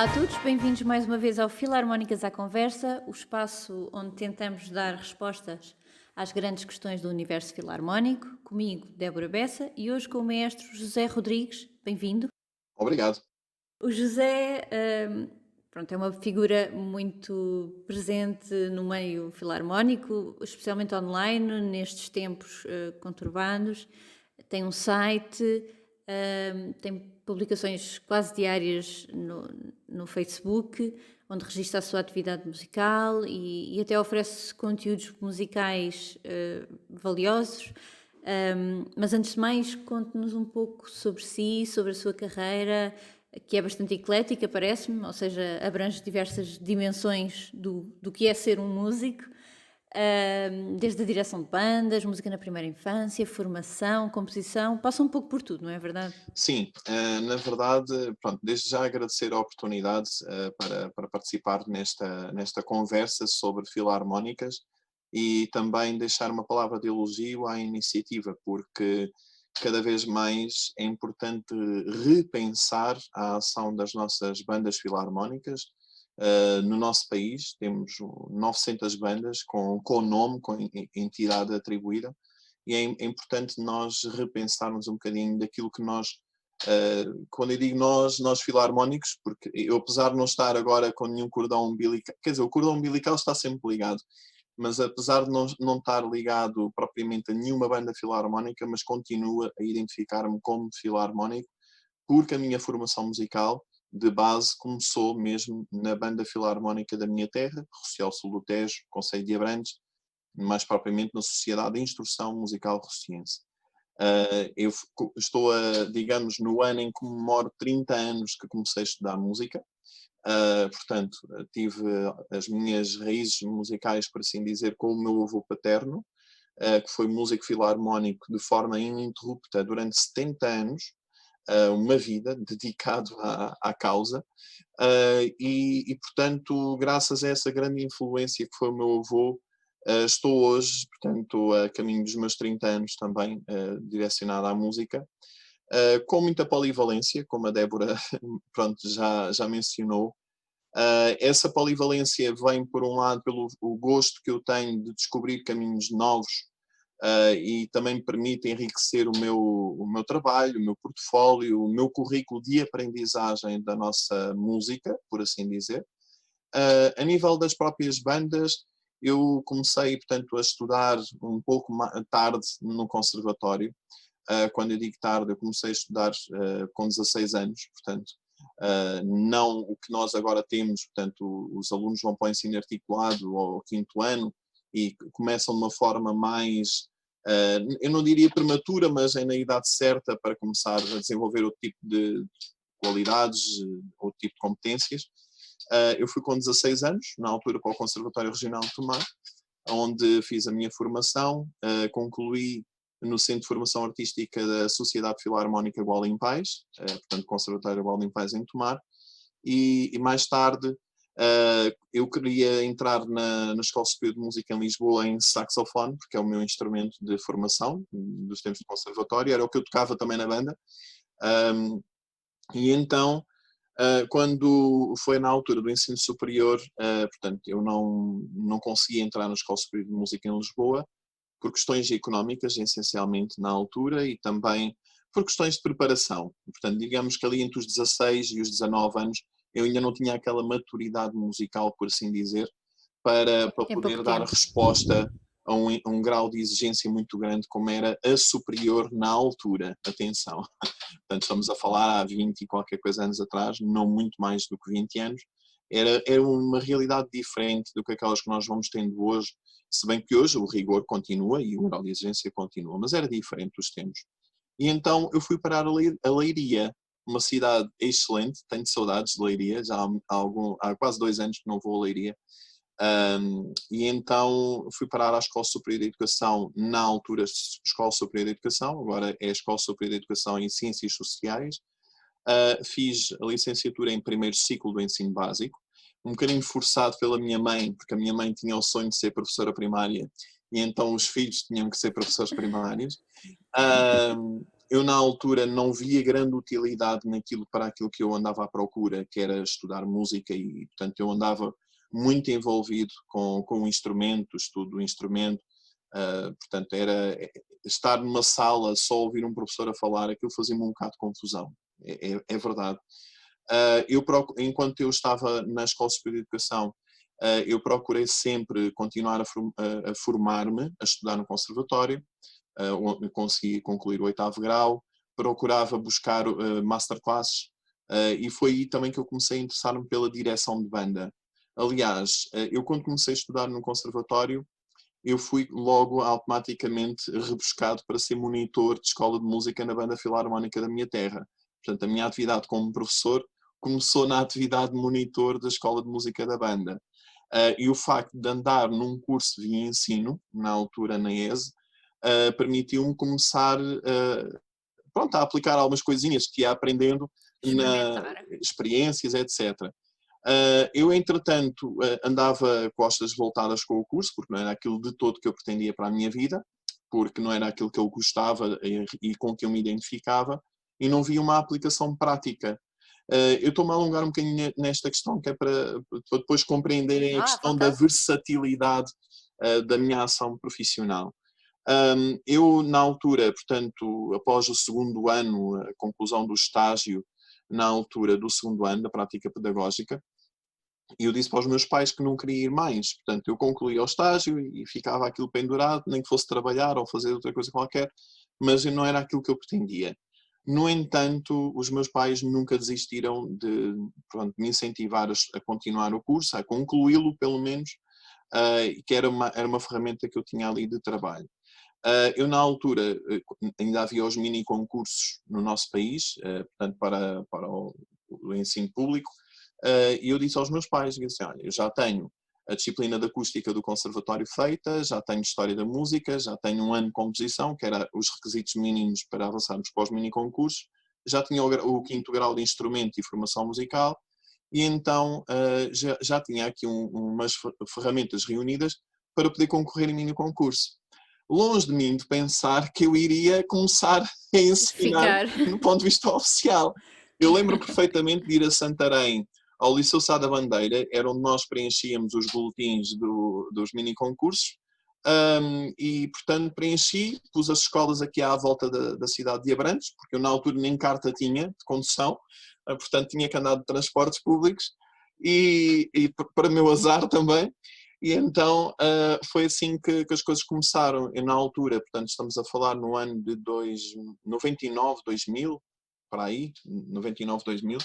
Olá a todos, bem-vindos mais uma vez ao Filarmónicas à Conversa, o espaço onde tentamos dar respostas às grandes questões do universo filarmónico. Comigo, Débora Bessa, e hoje com o maestro José Rodrigues. Bem-vindo. Obrigado. O José, pronto, é uma figura muito presente no meio filarmónico, especialmente online, nestes tempos conturbados. Tem um site, tem publicações quase diárias no Facebook, onde registra a sua atividade musical e até oferece conteúdos musicais valiosos. Mas antes de mais, conte-nos um pouco sobre si, sobre a sua carreira, que é bastante eclética, parece-me, ou seja, abrange diversas dimensões do que é ser um músico, desde a direção de bandas, música na primeira infância, formação, composição, passa um pouco por tudo, não é verdade? Sim, na verdade, pronto, desde já agradecer a oportunidade, para participar nesta conversa sobre filarmónicas e também deixar uma palavra de elogio à iniciativa, porque cada vez mais é importante repensar a ação das nossas bandas filarmónicas. No nosso país temos 900 bandas com nome, com entidade atribuída, e é importante nós repensarmos um bocadinho daquilo que nós, quando eu digo nós filarmónicos, porque eu, apesar de não estar agora com nenhum cordão umbilical, quer dizer, o cordão umbilical está sempre ligado, mas apesar de não estar ligado propriamente a nenhuma banda filarmónica, mas continua a identificar-me como filarmónico, porque a minha formação musical de base começou mesmo na banda filarmónica da minha terra, Rossel Sul do Tejo, Concelho de Abrantes, mais propriamente na Sociedade de Instrução Musical Rociense. Eu estou, digamos, no ano em que comemoro 30 anos que comecei a estudar música. Portanto, tive as minhas raízes musicais, por assim dizer, com o meu avô paterno, que foi músico filarmónico de forma ininterrupta durante 70 anos, uma vida dedicado à causa. Portanto, graças a essa grande influência que foi o meu avô, estou hoje, portanto, a caminho dos meus 30 anos também, direcionado à música, com muita polivalência, como a Débora pronto, já mencionou. Essa polivalência vem, por um lado, pelo o gosto que eu tenho de descobrir caminhos novos, e também me permite enriquecer o meu trabalho, o meu portfólio, o meu currículo de aprendizagem da nossa música, por assim dizer. A nível das próprias bandas, eu comecei, portanto, a estudar um pouco tarde no conservatório. Quando eu digo tarde, eu comecei a estudar com 16 anos, portanto, não o que nós agora temos, portanto, os alunos vão para o ensino articulado ao quinto ano e começam de uma forma mais, eu não diria prematura, mas é na idade certa para começar a desenvolver outro tipo de qualidades, outro tipo de competências. Eu fui com 16 anos, na altura, para o Conservatório Regional de Tomar, onde fiz a minha formação, concluí no Centro de Formação Artística da Sociedade Filarmónica Gualem Pais, portanto, Conservatório Gualem Pais em Tomar, e mais tarde eu queria entrar na Escola Superior de Música em Lisboa em saxofone, porque é o meu instrumento de formação dos tempos de conservatório, era o que eu tocava também na banda. E então, quando foi na altura do ensino superior, portanto, eu não consegui entrar na Escola Superior de Música em Lisboa, por questões económicas, essencialmente na altura, e também por questões de preparação. Portanto, digamos que ali entre os 16 e os 19 anos, eu ainda não tinha aquela maturidade musical, por assim dizer, para Em pouco poder dar tempo. resposta a um grau de exigência muito grande, como era a superior na altura. Atenção. Portanto, estamos a falar há 20 e qualquer coisa anos atrás, não muito mais do que 20 anos. Era uma realidade diferente do que aquelas que nós vamos tendo hoje, se bem que hoje o rigor continua e o grau de exigência continua, mas era diferente dos tempos. E então eu fui parar a Leiria, uma cidade excelente, tenho saudades de Leiria, já há quase 2 anos que não vou a Leiria. E então fui parar à Escola Superior de Educação, na altura Escola Superior de Educação, agora é a Escola Superior de Educação em Ciências Sociais. Fiz a licenciatura em primeiro ciclo do ensino básico, um bocadinho forçado pela minha mãe, porque a minha mãe tinha o sonho de ser professora primária, e então os filhos tinham que ser professores primários. Eu na altura não via grande utilidade para aquilo que eu andava à procura, que era estudar música e, portanto, eu andava muito envolvido com o instrumento, estudo do instrumento, portanto, estar numa sala só ouvir um professor a falar, aquilo fazia-me um bocado de confusão, é verdade. Enquanto eu estava na Escola Superior de Educação, eu procurei sempre continuar a formar-me, a estudar no conservatório, onde consegui concluir o 8º grau, procurava buscar masterclasses, e foi aí também que eu comecei a interessar-me pela direção de banda. Aliás, eu quando comecei a estudar no conservatório, eu fui logo automaticamente rebuscado para ser monitor de escola de música na banda filarmónica da minha terra. Portanto, a minha atividade como professor começou na atividade de monitor da escola de música da banda. E o facto de andar num curso de ensino, na altura na ESE, permitiu-me começar pronto, a aplicar algumas coisinhas que ia aprendendo na Experimentar. experiências, etc. Eu, entretanto, andava costas voltadas com o curso, porque não era aquilo de todo que eu pretendia para a minha vida, porque não era aquilo que eu gostava e com que eu me identificava, e não via uma aplicação prática. Eu estou-me a alongar um bocadinho nesta questão, que é para depois compreenderem a Ah, à questão da vontade. versatilidade da minha ação profissional. Eu, na altura, portanto, após o segundo ano, a conclusão do estágio, na altura do segundo ano da prática pedagógica, eu disse para os meus pais que não queria ir mais. Portanto, eu concluía o estágio e ficava aquilo pendurado, nem que fosse trabalhar ou fazer outra coisa qualquer, mas não era aquilo que eu pretendia. No entanto, os meus pais nunca desistiram de, pronto, me incentivar a continuar o curso, a concluí-lo pelo menos, que era uma ferramenta que eu tinha ali de trabalho. Eu, na altura, ainda havia os mini concursos no nosso país, portanto, para o ensino público, e eu disse aos meus pais, disse, olha, eu já tenho a disciplina de acústica do conservatório feita, já tenho história da música, já tenho um ano de composição, que era os requisitos mínimos para avançarmos para os mini concursos, já tinha o 5º grau de instrumento e formação musical, e então já tinha aqui umas ferramentas reunidas para poder concorrer em mini concurso. Longe de mim de pensar que eu iria começar a ensinar Ficar. no ponto de vista oficial. Eu lembro perfeitamente de ir a Santarém, ao Liceu Sá da Bandeira, era onde nós preenchíamos os boletins dos mini concursos, e portanto preenchi, pus as escolas aqui à volta da cidade de Abrantes, porque eu na altura nem carta tinha de condução, portanto tinha que andar de transportes públicos, e para meu azar também, e então foi assim que as coisas começaram. Eu, na altura, portanto, estamos a falar no ano de 99, 2000, para aí, 99, 2000,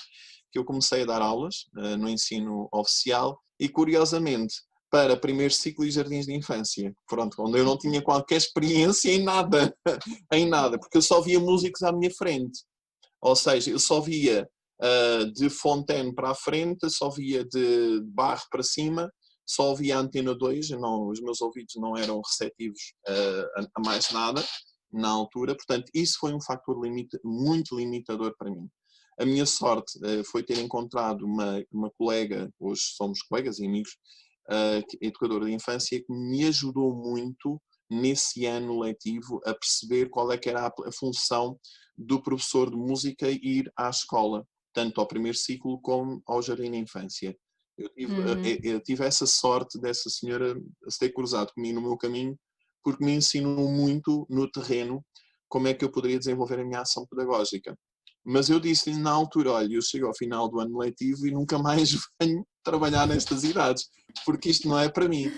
que eu comecei a dar aulas no ensino oficial e, curiosamente, para primeiro ciclo e jardins de infância. Pronto, onde eu não tinha qualquer experiência em nada, em nada, porque eu só via músicos à minha frente. Ou seja, eu só via de Fontaine para a frente, só via de Barre para cima, só ouvia a Antena 2, os meus ouvidos não eram receptivos a mais nada na altura, portanto isso foi um fator muito limitador para mim. A minha sorte foi ter encontrado uma colega, hoje somos colegas e amigos, educadora de infância, que me ajudou muito nesse ano letivo a perceber qual é que era a função do professor de música ir à escola, tanto ao primeiro ciclo como ao jardim de infância. Eu tive essa sorte dessa senhora se ter cruzado comigo no meu caminho, porque me ensinou muito no terreno como é que eu poderia desenvolver a minha ação pedagógica. Mas eu disse-lhe na altura, olha, eu chego ao final do ano letivo e nunca mais venho trabalhar nestas idades, porque isto não é para mim.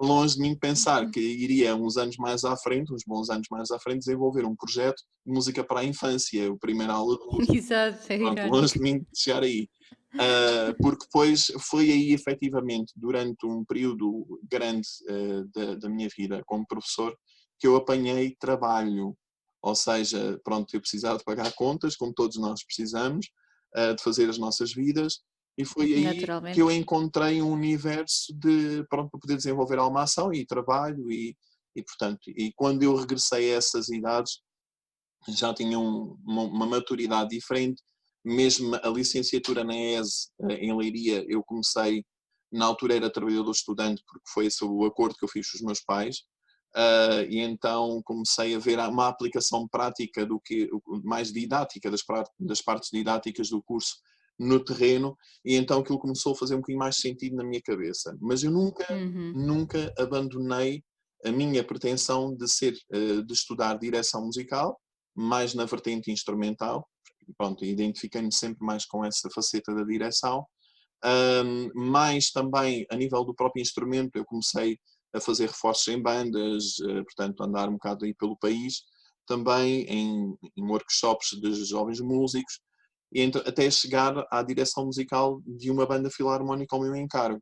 Longe de mim pensar que iria uns anos mais à frente, uns bons anos mais à frente, desenvolver um projeto de música para a infância, a primeira aula de música. Exato, é Pronto, longe irónico. de mim de chegar aí. Porque depois foi aí, efetivamente, durante um período grande da minha vida como professor, que eu apanhei trabalho. Ou seja, pronto, eu precisava de pagar contas, como todos nós precisamos, de fazer as nossas vidas, e foi aí que eu Naturalmente. encontrei um universo pronto, para poder desenvolver alguma ação e trabalho, e portanto, e quando eu regressei a essas idades, já tinha uma maturidade diferente. Mesmo a licenciatura na ESE, em Leiria, eu comecei, na altura era trabalhador estudante, porque foi esse o acordo que eu fiz com os meus pais, e então comecei a ver uma aplicação prática do que mais didática das partes didáticas do curso no terreno, e então aquilo começou a fazer um bocadinho mais sentido na minha cabeça. Mas eu Uhum. nunca abandonei a minha pretensão de estudar direção musical, mais na vertente instrumental. Pronto, identifiquei-me sempre mais com essa faceta da direção, mas também a nível do próprio instrumento eu comecei a fazer reforços em bandas, portanto andar um bocado aí pelo país, também em workshops de jovens músicos, e então, até chegar à direção musical de uma banda filarmónica ao meu encargo.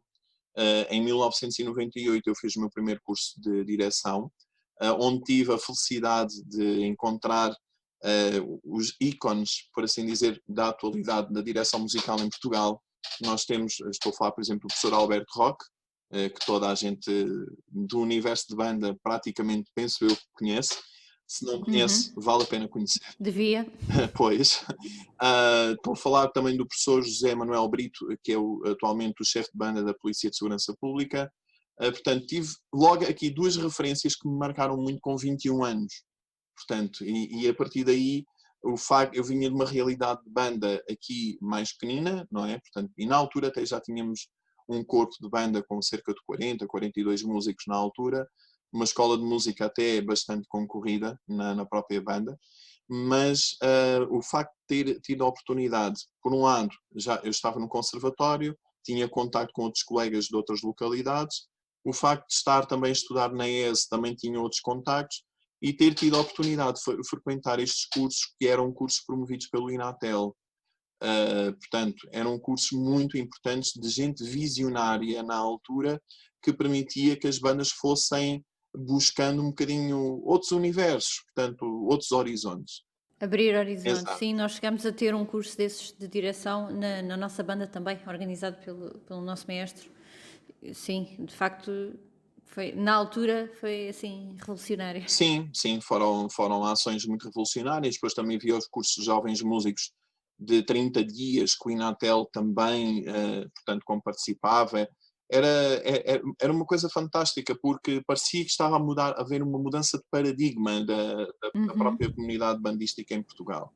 Em 1998 eu fiz o meu primeiro curso de direção, onde tive a felicidade de encontrar os ícones, por assim dizer, da atualidade da direção musical em Portugal. Nós temos, estou a falar, por exemplo, do professor Alberto Roque, que toda a gente do universo de banda praticamente, penso eu, conhece. Se não conhece, Uhum. vale a pena conhecer. Devia. Pois. Estou a falar também do professor José Manuel Brito, que é atualmente o chefe de banda da Polícia de Segurança Pública. Portanto, tive logo aqui duas referências que me marcaram muito com 21 anos. Portanto, e a partir daí, o facto, eu vinha de uma realidade de banda aqui mais pequenina, não é? Portanto, e na altura até já tínhamos um corpo de banda com cerca de 40, 42 músicos na altura, uma escola de música até bastante concorrida na própria banda, mas o facto de ter tido a oportunidade, por um lado, já eu estava no conservatório, tinha contato com outros colegas de outras localidades, o facto de estar também a estudar na ESE também tinha outros contactos, e ter tido a oportunidade de frequentar estes cursos, que eram cursos promovidos pelo Inatel. Portanto, eram cursos muito importantes de gente visionária na altura, que permitia que as bandas fossem buscando um bocadinho outros universos, portanto, outros horizontes. Abrir horizontes. Exato. Sim, nós chegámos a ter um curso desses de direção na nossa banda também, organizado pelo nosso maestro. Sim, de facto, foi, na altura foi assim revolucionário. Sim, sim, foram ações muito revolucionárias. Depois também havia os cursos de jovens músicos de 30 dias, que o Inatel também, portanto, como participava. Era uma coisa fantástica, porque parecia que estava a haver uma mudança de paradigma da própria Uhum, comunidade bandística em Portugal.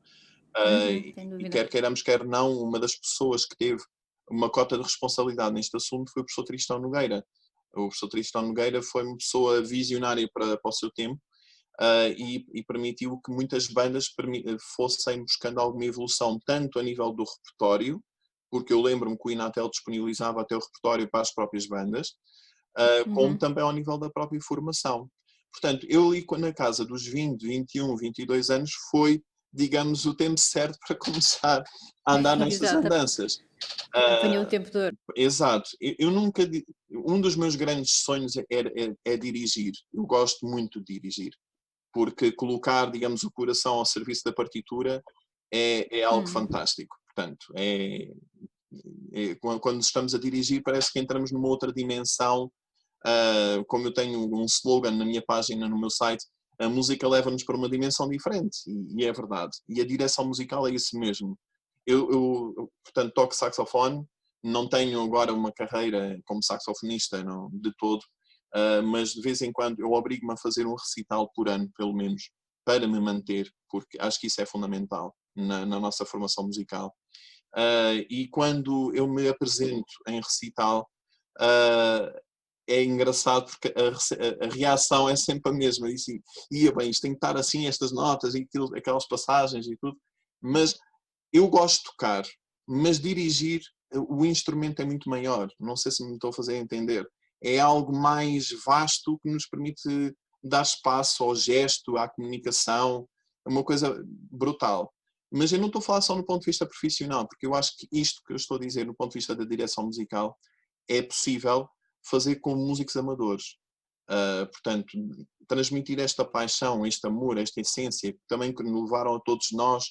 uhum, sem E dúvida. quer queiramos, quer não, uma das pessoas que teve uma cota de responsabilidade neste assunto foi o professor Tristão Nogueira. O professor Tristão Nogueira foi uma pessoa visionária para o seu tempo, e permitiu que muitas bandas fossem buscando alguma evolução, tanto a nível do repertório, porque eu lembro-me que o Inatel disponibilizava até o repertório para as próprias bandas, como Uhum. também ao nível da própria formação. Portanto, eu ali na casa dos 20, 21, 22 anos foi, digamos, o tempo certo para começar a andar nestas Exato, andanças. apanhou o Ah, tempo de ouro. Exato. Eu nunca. Um dos meus grandes sonhos é dirigir. Eu gosto muito de dirigir, porque colocar, digamos, o coração ao serviço da partitura é algo Uhum. fantástico. Portanto, quando estamos a dirigir, parece que entramos numa outra dimensão. Como eu tenho um slogan na minha página, no meu site, a música leva-nos para uma dimensão diferente, e é verdade. E a direção musical é isso mesmo. Portanto, toco saxofone, não tenho agora uma carreira como saxofonista, não, de todo, mas de vez em quando eu obrigo-me a fazer um recital por ano, pelo menos, para me manter, porque acho que isso é fundamental na nossa formação musical. E quando eu me apresento em recital, uh, é engraçado porque a reação é sempre a mesma. E assim, ia bem, isto tem que estar assim, estas notas e aquelas passagens e tudo. Mas eu gosto de tocar, mas dirigir, o instrumento é muito maior. Não sei se me estou a fazer entender. É algo mais vasto que nos permite dar espaço ao gesto, à comunicação. É uma coisa brutal. Mas eu não estou a falar só no ponto de vista profissional, porque eu acho que isto que eu estou a dizer, no ponto de vista da direção musical, é possível fazer com músicos amadores. Portanto, transmitir esta paixão, este amor, esta essência, que também que nos levaram a todos nós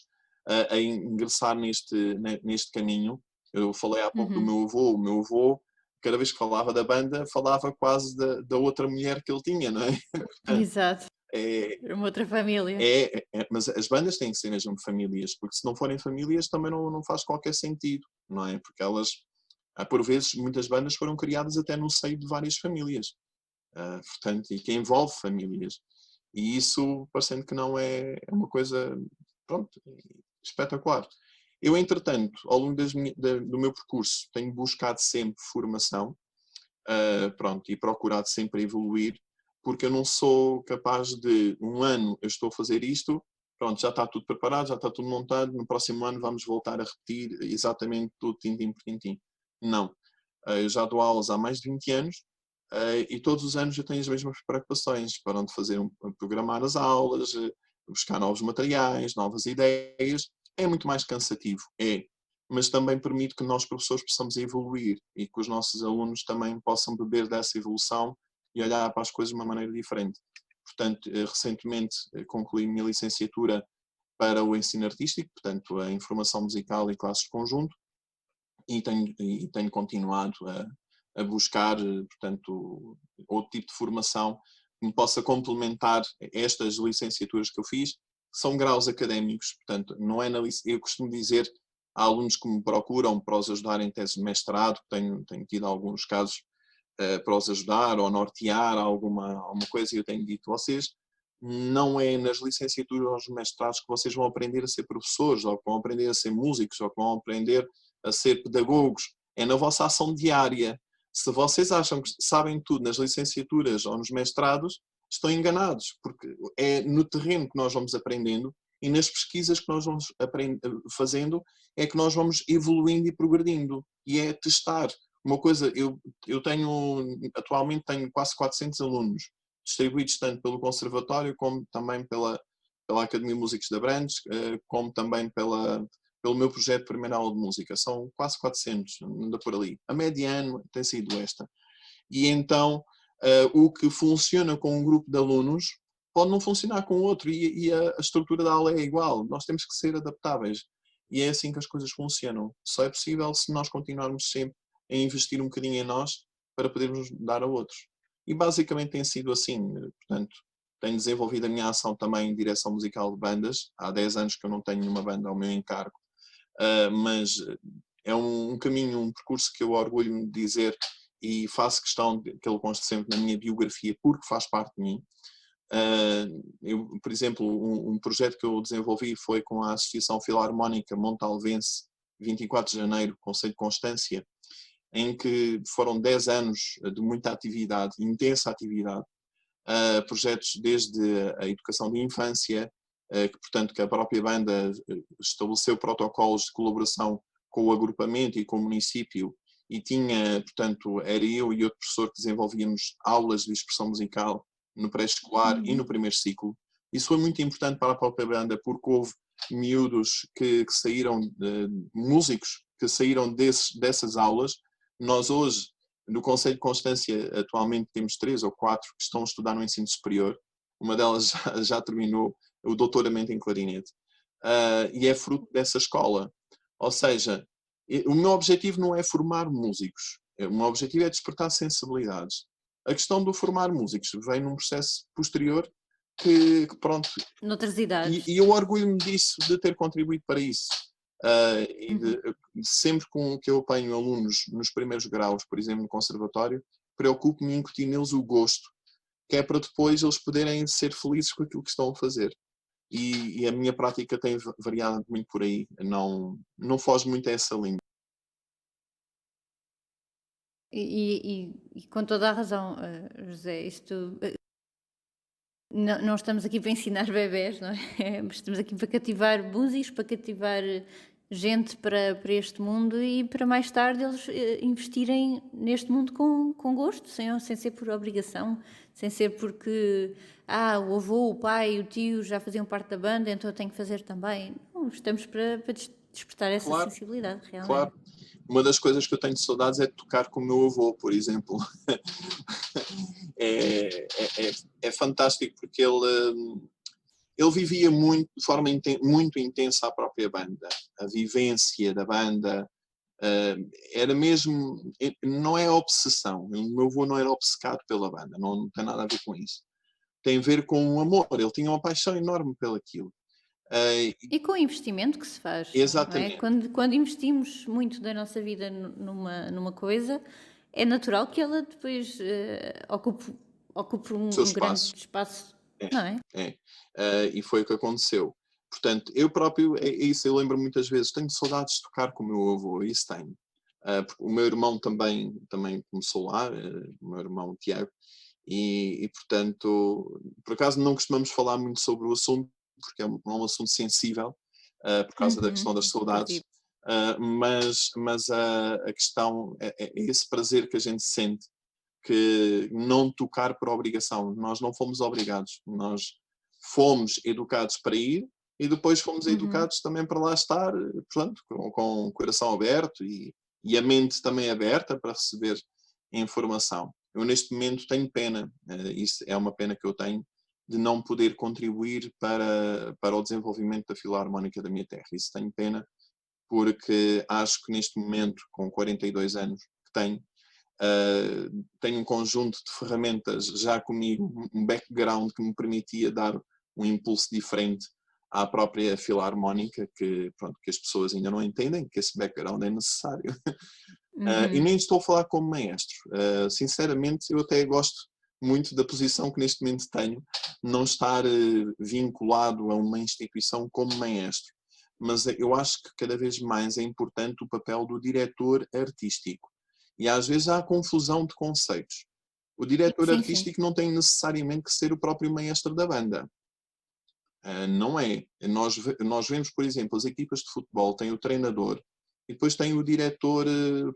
a ingressar neste caminho. Eu falei há pouco do Uhum. meu avô. O meu avô, cada vez que falava da banda, falava quase da outra mulher que ele tinha, não é? Portanto, Exato, é, era uma outra família. mas as bandas têm que ser mesmo famílias, porque se não forem famílias também não faz qualquer sentido, não é? Porque elas, por vezes, muitas bandas foram criadas até no seio de várias famílias. portanto, e que envolve famílias. E isso, parecendo que não é uma coisa, pronto, espetacular. Eu, entretanto, ao longo do meu percurso, tenho buscado sempre formação, pronto, e procurado sempre evoluir, porque eu não sou capaz de, um ano eu estou a fazer isto, pronto, já está tudo preparado, já está tudo montado, no próximo ano vamos voltar a repetir exatamente tudo tintim por tintim. Não. Eu já dou aulas há mais de 20 anos, e todos os anos eu tenho as mesmas preocupações para onde fazer, programar as aulas, buscar novos materiais, novas ideias. É muito mais cansativo, é, mas também permite que nós, professores, possamos evoluir e que os nossos alunos também possam beber dessa evolução e olhar para as coisas de uma maneira diferente. Portanto, recentemente concluí a minha licenciatura para o ensino artístico, portanto, a informação musical e classes de conjunto, e tenho continuado a buscar, portanto, outro tipo de formação que me possa complementar estas licenciaturas que eu fiz, que são graus académicos, portanto, não é eu costumo dizer a alunos que me procuram para os ajudar em tese de mestrado, tenho tido alguns casos para os ajudar ou nortear alguma coisa, e eu tenho dito a vocês, não é nas licenciaturas ou nos mestrados que vocês vão aprender a ser professores, ou que vão aprender a ser músicos, ou que vão aprender a ser pedagogos, é na vossa ação diária. Se vocês acham que sabem tudo nas licenciaturas ou nos mestrados, estão enganados, porque é no terreno que nós vamos aprendendo e nas pesquisas que nós vamos fazendo é que nós vamos evoluindo e progredindo, e é testar. Uma coisa, atualmente tenho quase 400 alunos, distribuídos tanto pelo Conservatório como também pela Academia de Músicos de Abrantes, como também pelo meu projeto de primeira aula de música. São quase 400, anda por ali. A média ano tem sido esta. E então, o que funciona com um grupo de alunos pode não funcionar com outro, e a estrutura da aula é igual. Nós temos que ser adaptáveis. E é assim que as coisas funcionam. Só é possível se nós continuarmos sempre a investir um bocadinho em nós para podermos dar a outros. E basicamente tem sido assim. Portanto, tenho desenvolvido a minha ação também em direção musical de bandas. Há 10 anos que eu não tenho nenhuma banda ao meu encargo, mas é um caminho, um percurso que eu orgulho-me de dizer e faço questão que ele conste sempre na minha biografia, porque faz parte de mim. Por exemplo, um projeto que eu desenvolvi foi com a Associação Filarmónica Montalvense, 24 de Janeiro, Conselho de Constância, em que foram 10 anos de muita atividade, intensa atividade, projetos desde a educação de infância, que a própria banda estabeleceu protocolos de colaboração com o agrupamento e com o município, e tinha, portanto, era eu e outro professor que desenvolvíamos aulas de expressão musical no pré-escolar e no primeiro ciclo. Isso foi muito importante para a própria banda, porque houve miúdos que saíram, músicos que saíram dessas aulas. Nós hoje, no Conselho de Constância, atualmente temos 3 ou 4 que estão a estudar no ensino superior. Uma delas já terminou o doutoramento em clarinete. E é fruto dessa escola. Ou seja, o meu objetivo não é formar músicos. O meu objetivo é despertar sensibilidades. A questão do formar músicos vem num processo posterior que pronto, Noutras idades. e eu orgulho-me disso, de ter contribuído para isso. Sempre que eu apanho alunos nos primeiros graus, por exemplo, no conservatório, preocupo-me em incutir neles o gosto, que é para depois eles poderem ser felizes com aquilo que estão a fazer. E a minha prática tem variado muito por aí, não foge muito a essa linha. E com toda a razão, José, isto, não estamos aqui para ensinar bebés, não é? Mas estamos aqui para cativar músicos, para cativar gente para este mundo, e para mais tarde eles investirem neste mundo com gosto, sem ser por obrigação, sem ser porque o avô, o pai, o tio já faziam parte da banda, então eu tenho que fazer também. Não, estamos para despertar essa Claro, sensibilidade, realmente. claro. Uma das coisas que eu tenho de saudades é de tocar com o meu avô, por exemplo. É fantástico, porque ele vivia muito, de forma muito intensa a própria banda. A vivência da banda era mesmo, não é obsessão. O meu avô não era obcecado pela banda, não tem nada a ver com isso. Tem a ver com o amor. Ele tinha uma paixão enorme pelaquilo. E com o investimento que se faz, não é? Exatamente. Quando investimos muito da nossa vida numa coisa, é natural que ela depois ocupe o seu um espaço. grande espaço, É, não é? é. E foi o que aconteceu. Portanto, eu próprio, é isso, eu lembro muitas vezes, tenho saudades de tocar com o meu avô, isso tenho. Porque o meu irmão também começou lá, o meu irmão Tiago, portanto, por acaso não costumamos falar muito sobre o assunto, porque é um assunto sensível, por causa da Uhum, questão das saudades, acredito. mas a questão é esse prazer que a gente sente, que não tocar por obrigação. Nós não fomos obrigados, nós fomos educados para ir e depois fomos Uhum. educados também para lá estar, portanto, com o coração aberto e a mente também aberta para receber informação. Eu neste momento tenho pena, isso é uma pena que eu tenho, de não poder contribuir para o desenvolvimento da Filarmónica da minha terra. Isso tenho pena, porque acho que neste momento, com 42 anos que tenho um conjunto de ferramentas já comigo, um background que me permitia dar um impulso diferente à própria filarmónica, pronto, que as pessoas ainda não entendem que esse background é necessário. E Uhum. nem estou a falar como maestro. Sinceramente, eu até gosto muito da posição que neste momento tenho, não estar vinculado a uma instituição como maestro. Mas eu acho que cada vez mais é importante o papel do diretor artístico. E às vezes há confusão de conceitos. O diretor Sim, sim. artístico não tem necessariamente que ser o próprio maestro da banda. Não é. Nós vemos, por exemplo, as equipas de futebol têm o treinador e depois tem o diretor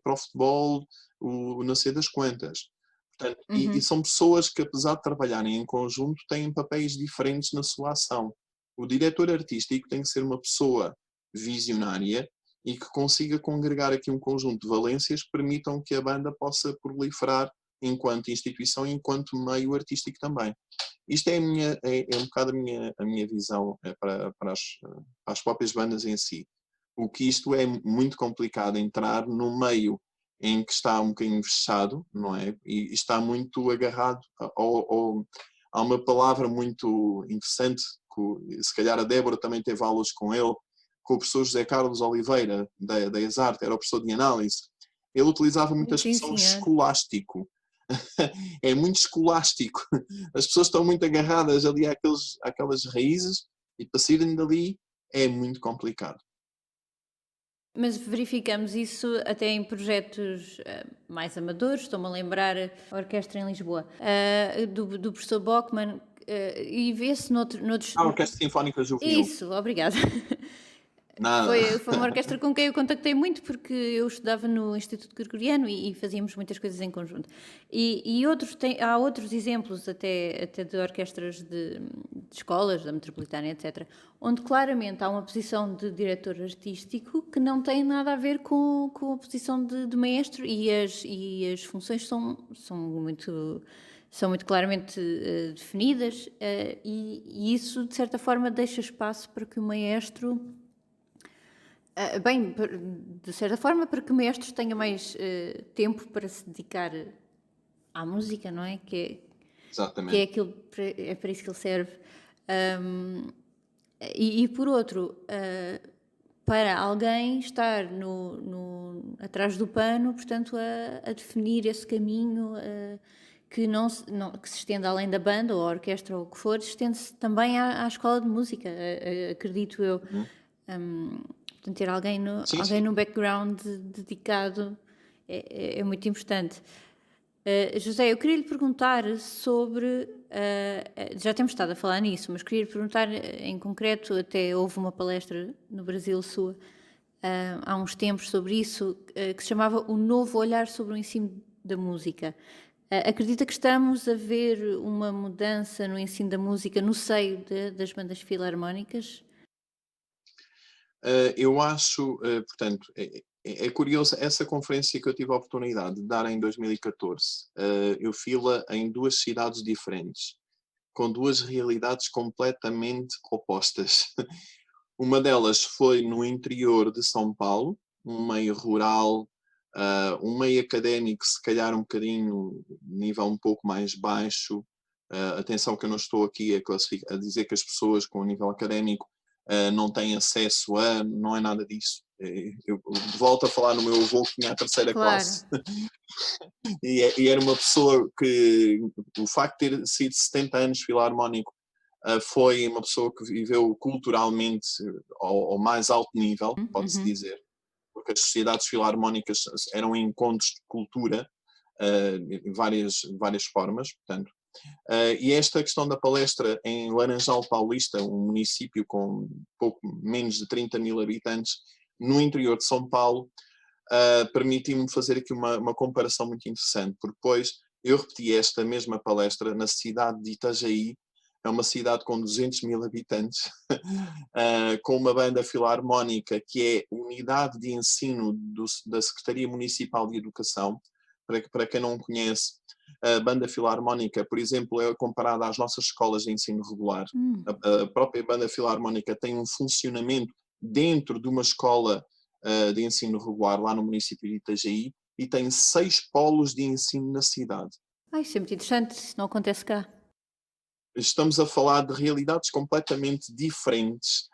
para o futebol, o não sei das quantas. Portanto, e Uhum. são pessoas que, apesar de trabalharem em conjunto, têm papéis diferentes na sua ação. O diretor artístico tem que ser uma pessoa visionária e que consiga congregar aqui um conjunto de valências que permitam que a banda possa proliferar enquanto instituição e enquanto meio artístico também. Isto é um bocado a minha visão para as próprias bandas em si. O que isto é muito complicado entrar no meio em que está um bocadinho fechado, não é? E está muito agarrado a uma palavra muito interessante, que se calhar a Débora também teve aulas com ele, com o professor José Carlos Oliveira, da ESART, era o professor de análise. Ele utilizava muito a Sim, expressão senhor. escolástico. É muito escolástico. As pessoas estão muito agarradas ali àquelas raízes e para saírem dali é muito complicado. Mas verificamos isso até em projetos mais amadores. Estou-me a lembrar a orquestra em Lisboa, do professor Bockmann, e vê-se noutros. A Orquestra Sinfónica Juvenil, Isso, obrigada. nada. Foi uma orquestra com quem eu contactei muito porque eu estudava no Instituto Gregoriano e fazíamos muitas coisas em conjunto. Há outros exemplos até de orquestras de escolas, da Metropolitana, etc., onde claramente há uma posição de diretor artístico que não tem nada a ver com a posição de maestro e as funções são muito claramente definidas, e isso, de certa forma, deixa espaço para que o maestro. Bem, de certa forma, para que o maestro tenha mais tempo para se dedicar à música, não é? Que é Exatamente. aquilo, é para isso que ele serve. Ahm, e por outro, para alguém estar atrás do pano, portanto, a definir esse caminho que se estende além da banda ou a orquestra ou o que for, estende-se também à escola de música, acredito eu. Uhum. Portanto, ter alguém no, Sim, alguém sim. no background dedicado é muito importante. José, eu queria lhe perguntar sobre. Já temos estado a falar nisso, mas queria lhe perguntar em concreto. Até houve uma palestra no Brasil sua há uns tempos sobre isso, que se chamava O Novo Olhar sobre o Ensino da Música. Acredita que estamos a ver uma mudança no ensino da música no seio das bandas filarmónicas? Eu acho, portanto, é curioso, essa conferência que eu tive a oportunidade de dar em 2014, eu fiz-la em duas cidades diferentes, com duas realidades completamente opostas. Uma delas foi no interior de São Paulo, um meio rural, um meio académico, se calhar um bocadinho, nível um pouco mais baixo. Atenção que eu não estou aqui a dizer que as pessoas com nível académico não têm acesso não é nada disso. Eu volto a falar no meu avô que tinha a terceira Claro. classe. E era uma pessoa que o facto de ter sido 70 anos filarmónico foi uma pessoa que viveu culturalmente ao mais alto nível, pode-se Uhum. dizer, porque as sociedades filarmónicas eram encontros de cultura de várias formas, portanto. E esta questão da palestra em Laranjal Paulista, um município com pouco menos de 30 mil habitantes, no interior de São Paulo, permitiu-me fazer aqui uma comparação muito interessante, porque depois eu repeti esta mesma palestra na cidade de Itajaí, é uma cidade com 200 mil habitantes, com uma banda filarmónica que é unidade de ensino da Secretaria Municipal de Educação. Para quem não conhece, a banda filarmónica, por exemplo, é comparada às nossas escolas de ensino regular. Hum. A própria banda filarmónica tem um funcionamento dentro de uma escola de ensino regular lá no município de Itajaí e tem 6 polos de ensino na cidade. Isso é muito interessante, isso não acontece cá. Estamos a falar de realidades completamente diferentes,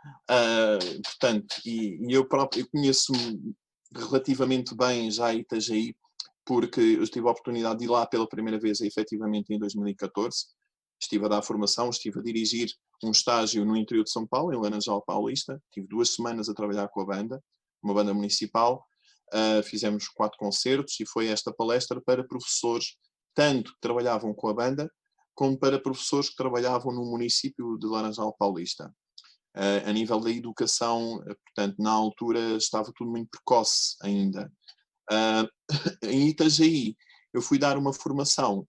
portanto, e eu próprio eu conheço relativamente bem já Itajaí, porque eu tive a oportunidade de ir lá pela primeira vez, efetivamente, em 2014. Estive a dar formação, estive a dirigir um estágio no interior de São Paulo, em Laranjal Paulista. Tive 2 semanas a trabalhar com a banda, uma banda municipal. Fizemos 4 concertos e foi esta palestra para professores, tanto que trabalhavam com a banda, como para professores que trabalhavam no município de Laranjal Paulista. A nível da educação, portanto, na altura estava tudo muito precoce ainda. Em Itajaí, eu fui dar uma formação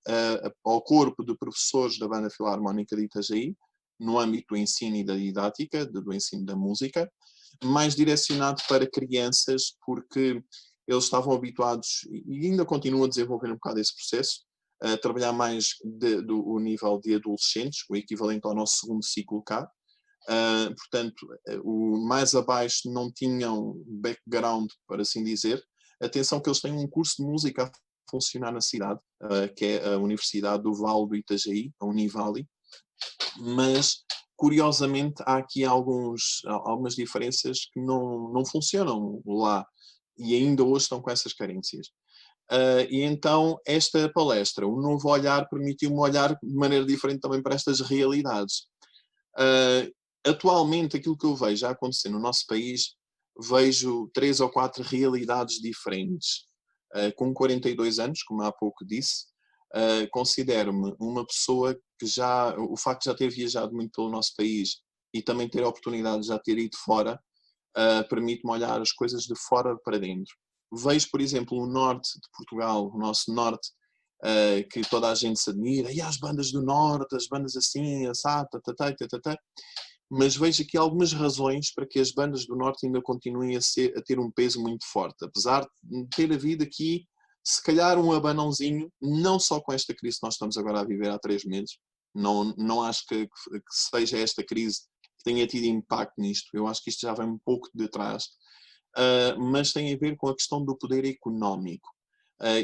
ao corpo de professores da Banda Filarmónica de Itajaí, no âmbito do ensino e da didática, do ensino da música, mais direcionado para crianças, porque eles estavam habituados, e ainda continuam a desenvolver um bocado esse processo, a trabalhar mais do nível de adolescentes, o equivalente ao nosso segundo ciclo cá. Portanto, o mais abaixo não tinham background, por assim dizer. Atenção que eles têm um curso de música a funcionar na cidade, que é a Universidade do Vale do Itajaí, a Univali, mas curiosamente há aqui algumas diferenças que não funcionam lá e ainda hoje estão com essas carências. E então esta palestra, o novo olhar, permitiu-me olhar de maneira diferente também para estas realidades. Atualmente, aquilo que eu vejo a acontecer no nosso país, vejo 3 ou 4 realidades diferentes. Com 42 anos, como há pouco disse, considero-me uma pessoa que o facto de já ter viajado muito pelo nosso país e também ter a oportunidade de já ter ido fora, permite-me olhar as coisas de fora para dentro. Vejo, por exemplo, o norte de Portugal, o nosso norte, que toda a gente se admira, e as bandas do norte, as bandas assim, assá, tatatá, tatatá, mas vejo aqui algumas razões para que as bandas do norte ainda continuem a ter um peso muito forte, apesar de ter havido aqui, se calhar, um abanãozinho, não só com esta crise que nós estamos agora a viver há 3 meses, não acho que seja esta crise que tenha tido impacto nisto, eu acho que isto já vem um pouco de trás, mas tem a ver com a questão do poder económico.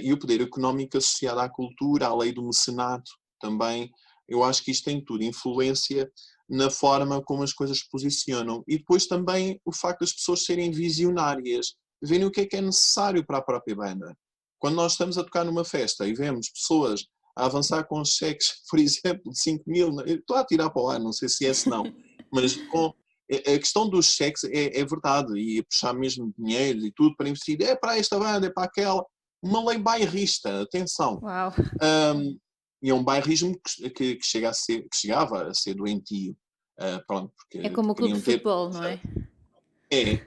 E o poder económico associado à cultura, à lei do mecenato também, eu acho que isto tem tudo influência na forma como as coisas se posicionam. E depois também o facto das pessoas serem visionárias, verem o que é necessário para a própria banda. Quando nós estamos a tocar numa festa e vemos pessoas a avançar com cheques, por exemplo, de 5 mil, estou a tirar para o ar, não sei se é se não, mas a questão dos cheques é verdade, e puxar mesmo dinheiro e tudo para investir, é para esta banda, é para aquela, uma lei bairrista, atenção. Uau! E é um bairrismo que chegava a ser doentio. Pronto, É porque como o clube queriam de ter. futebol, não é?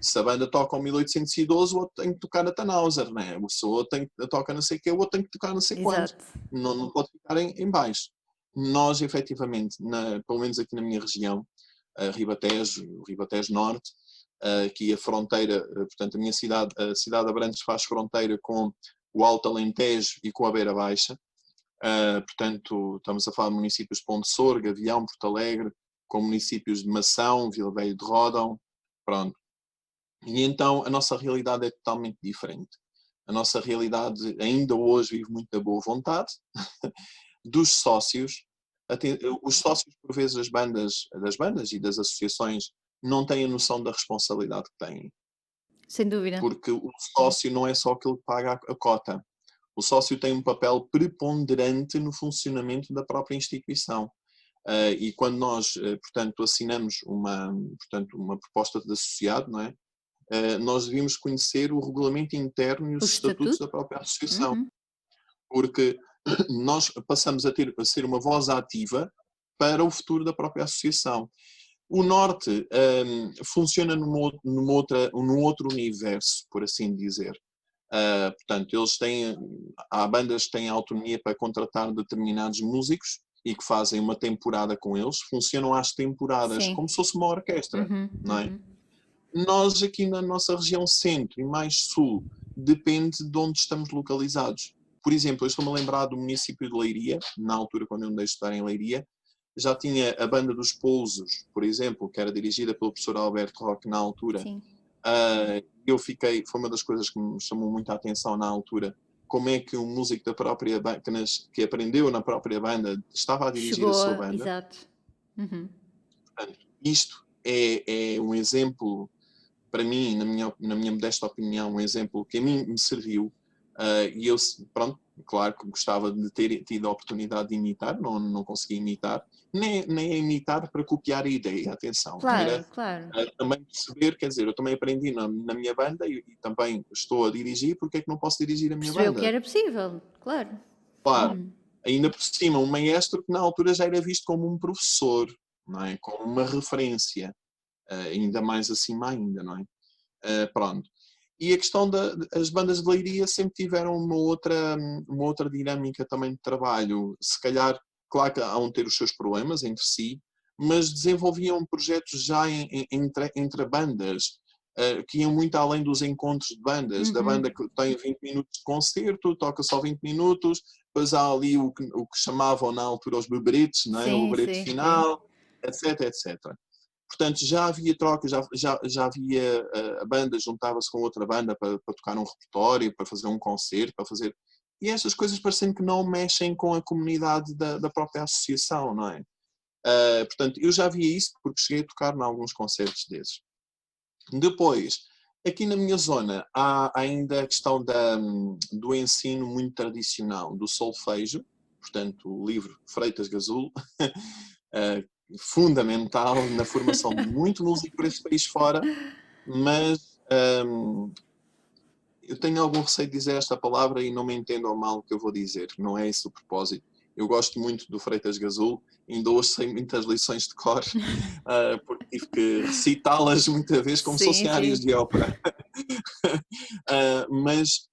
Se a banda toca o 1812, o outro tem que tocar a Tannhauser, né? Se o outro toca não sei o quê, o outro tem que tocar não sei quanto. Exato. Não pode ficar em baixo. Nós, efetivamente, pelo menos aqui na minha região, Ribatejo, o Ribatejo Norte, aqui a fronteira, portanto, a cidade de Abrantes faz fronteira com o Alto Alentejo e com a Beira Baixa. Portanto, estamos a falar de municípios de Ponte Sorgo, Avião, Porto Alegre, com municípios de Mação, Vila Velha de Ródão, pronto. E então a nossa realidade é totalmente diferente. A nossa realidade ainda hoje vive muito da boa vontade dos sócios. Os sócios, por vezes, das bandas e das associações não têm a noção da responsabilidade que têm. Sem dúvida. Porque o sócio não é só aquele que paga a cota. O sócio tem um papel preponderante no funcionamento da própria instituição. E quando nós, portanto, assinamos uma proposta de associado, não é? Nós devíamos conhecer o regulamento interno e O os estatutos estatuto? da própria associação, Uhum. porque nós passamos a ser uma voz ativa para o futuro da própria associação. O Norte funciona num outro universo, por assim dizer. Portanto, há bandas que têm autonomia para contratar determinados músicos e que fazem uma temporada com eles, funcionam às temporadas, Sim. como se fosse uma orquestra, Uhum, não é? uhum. Nós aqui na nossa região centro e mais sul, depende de onde estamos localizados. Por exemplo, eu estou-me a lembrar do município de Leiria, na altura quando eu me dei a estudar em Leiria, já tinha a banda dos Pousos, por exemplo, que era dirigida pelo professor Alberto Roque na altura. Sim. Foi uma das coisas que me chamou muita atenção na altura, como é que um músico da própria banda, que aprendeu na própria banda, estava a dirigir a Chegou sua a banda. exato. Uhum. Portanto, isto é um exemplo, para mim, na minha modesta opinião, um exemplo que a mim me serviu, e eu, pronto, claro que gostava de ter tido a oportunidade de imitar, não consegui imitar, nem a imitar para copiar a ideia, atenção, Claro, era claro. também perceber, quer dizer, eu também aprendi na minha banda e também estou a dirigir, porque é que não posso dirigir a minha Percebeu que banda? era possível, claro. Claro, Uhum. ainda por cima, um maestro que na altura já era visto como um professor, não é? Como uma referência, ainda mais acima ainda, não é? Pronto. E a questão das bandas de Leiria sempre tiveram uma outra dinâmica também de trabalho. Se calhar, claro que há de ter os seus problemas entre si, mas desenvolviam projetos já entre bandas, que iam muito além dos encontros de bandas, da banda Uhum. que tem 20 minutos de concerto, toca só 20 minutos, depois há ali o que chamavam na altura os beberetes, não é? O Sim, beberete sim, sim. final, etc, etc. Portanto, já havia troca, já havia a banda juntava-se com outra banda para tocar um repertório, para fazer um concerto, para fazer. E estas coisas parecendo que não mexem com a comunidade da própria associação, não é? Portanto, eu já via isso porque cheguei a tocar em alguns concertos desses. Depois, aqui na minha zona, há ainda a questão do ensino muito tradicional, do solfejo, portanto, o livro Freitas Gazul, fundamental na formação de muito músico por este país fora, mas eu tenho algum receio de dizer esta palavra e não me entendam mal o que eu vou dizer, não é esse o propósito. Eu gosto muito do Freitas Gazul, ainda hoje sei muitas lições de cor, porque tive que recitá-las muitas vezes como se Sim, fossem áreas sim. de ópera. Mas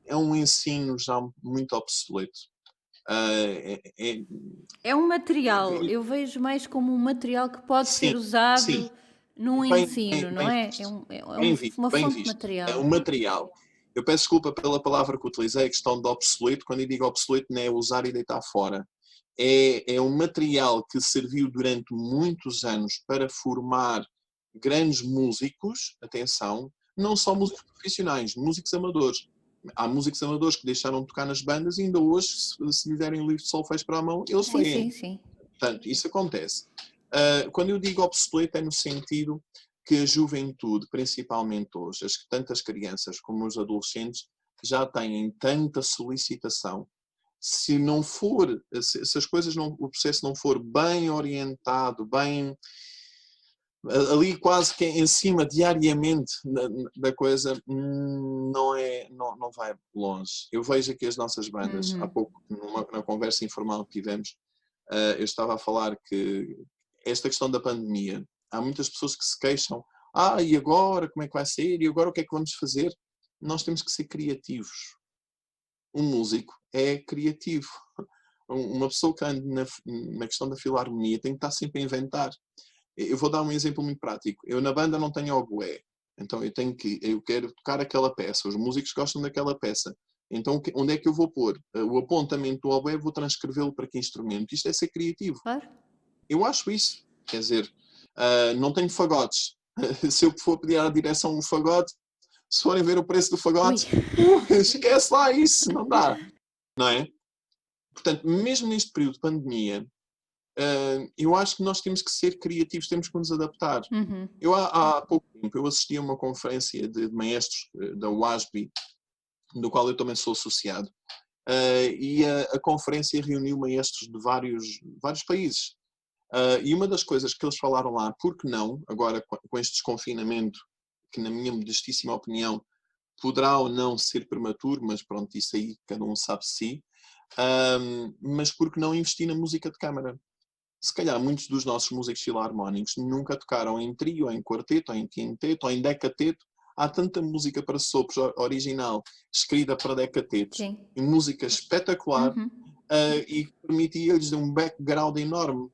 é um ensino já muito obsoleto. Uh, é, é, É um material, é, eu vejo mais como um material que pode sim, ser sim, usado num ensino, não bem é? É, visto, uma, bem visto, uma bem fonte de visto. É material. um material. Eu peço desculpa pela palavra que utilizei, a questão de obsoleto. Quando eu digo obsoleto, não é usar e deitar fora. É um material que serviu durante muitos anos para formar grandes músicos, atenção, não só músicos profissionais, músicos amadores. Há músicos amadores que deixaram de tocar nas bandas e ainda hoje, se lhe derem um livro de solfejo para a mão, eles Sim, sim, leem. sim. Portanto, isso acontece. Quando eu digo obsoleto, é no sentido que a juventude, principalmente hoje, tantas crianças como os adolescentes, já têm tanta solicitação. Se não for, se as coisas não, o processo não for bem orientado, bem ali quase que em cima diariamente da coisa, não vai longe. Eu vejo aqui as nossas bandas, há Uhum. pouco, na conversa informal que tivemos, eu estava a falar que esta questão da pandemia, há muitas pessoas que se queixam, e agora como é que vai ser? E agora o que é que vamos fazer? Nós temos que ser criativos. Um músico é criativo. Uma pessoa que anda na questão da filarmonia tem que estar sempre a inventar. Eu vou dar um exemplo muito prático. Eu na banda não tenho oboé, então eu quero tocar aquela peça. Os músicos gostam daquela peça. Então onde é que eu vou pôr? O apontamento do oboé vou transcrevê-lo para que instrumento? Isto é ser criativo. Claro. Eu acho isso. Quer dizer, não tenho fagotes. Se eu for pedir à direção um fagote, se forem ver o preço do Ui. fagote, esquece lá isso, não dá. Não é? Portanto, mesmo neste período de pandemia, eu acho que nós temos que ser criativos, temos que nos adaptar. Uhum. Eu há pouco tempo eu assisti a uma conferência de maestros da UASB do qual eu também sou associado. E a conferência reuniu-me a estes de vários países. E uma das coisas que eles falaram lá, por que não, agora com este desconfinamento, que na minha modestíssima opinião poderá ou não ser prematuro, mas pronto, isso aí cada um sabe de si, mas por que não investir na música de câmara? Se calhar muitos dos nossos músicos filarmónicos nunca tocaram em trio, ou em quarteto, ou em quinteto, ou em decateto. Há tanta música para sopros original, escrita para decatetos, Sim. e música espetacular, Uhum. e permitia-lhes um background enorme.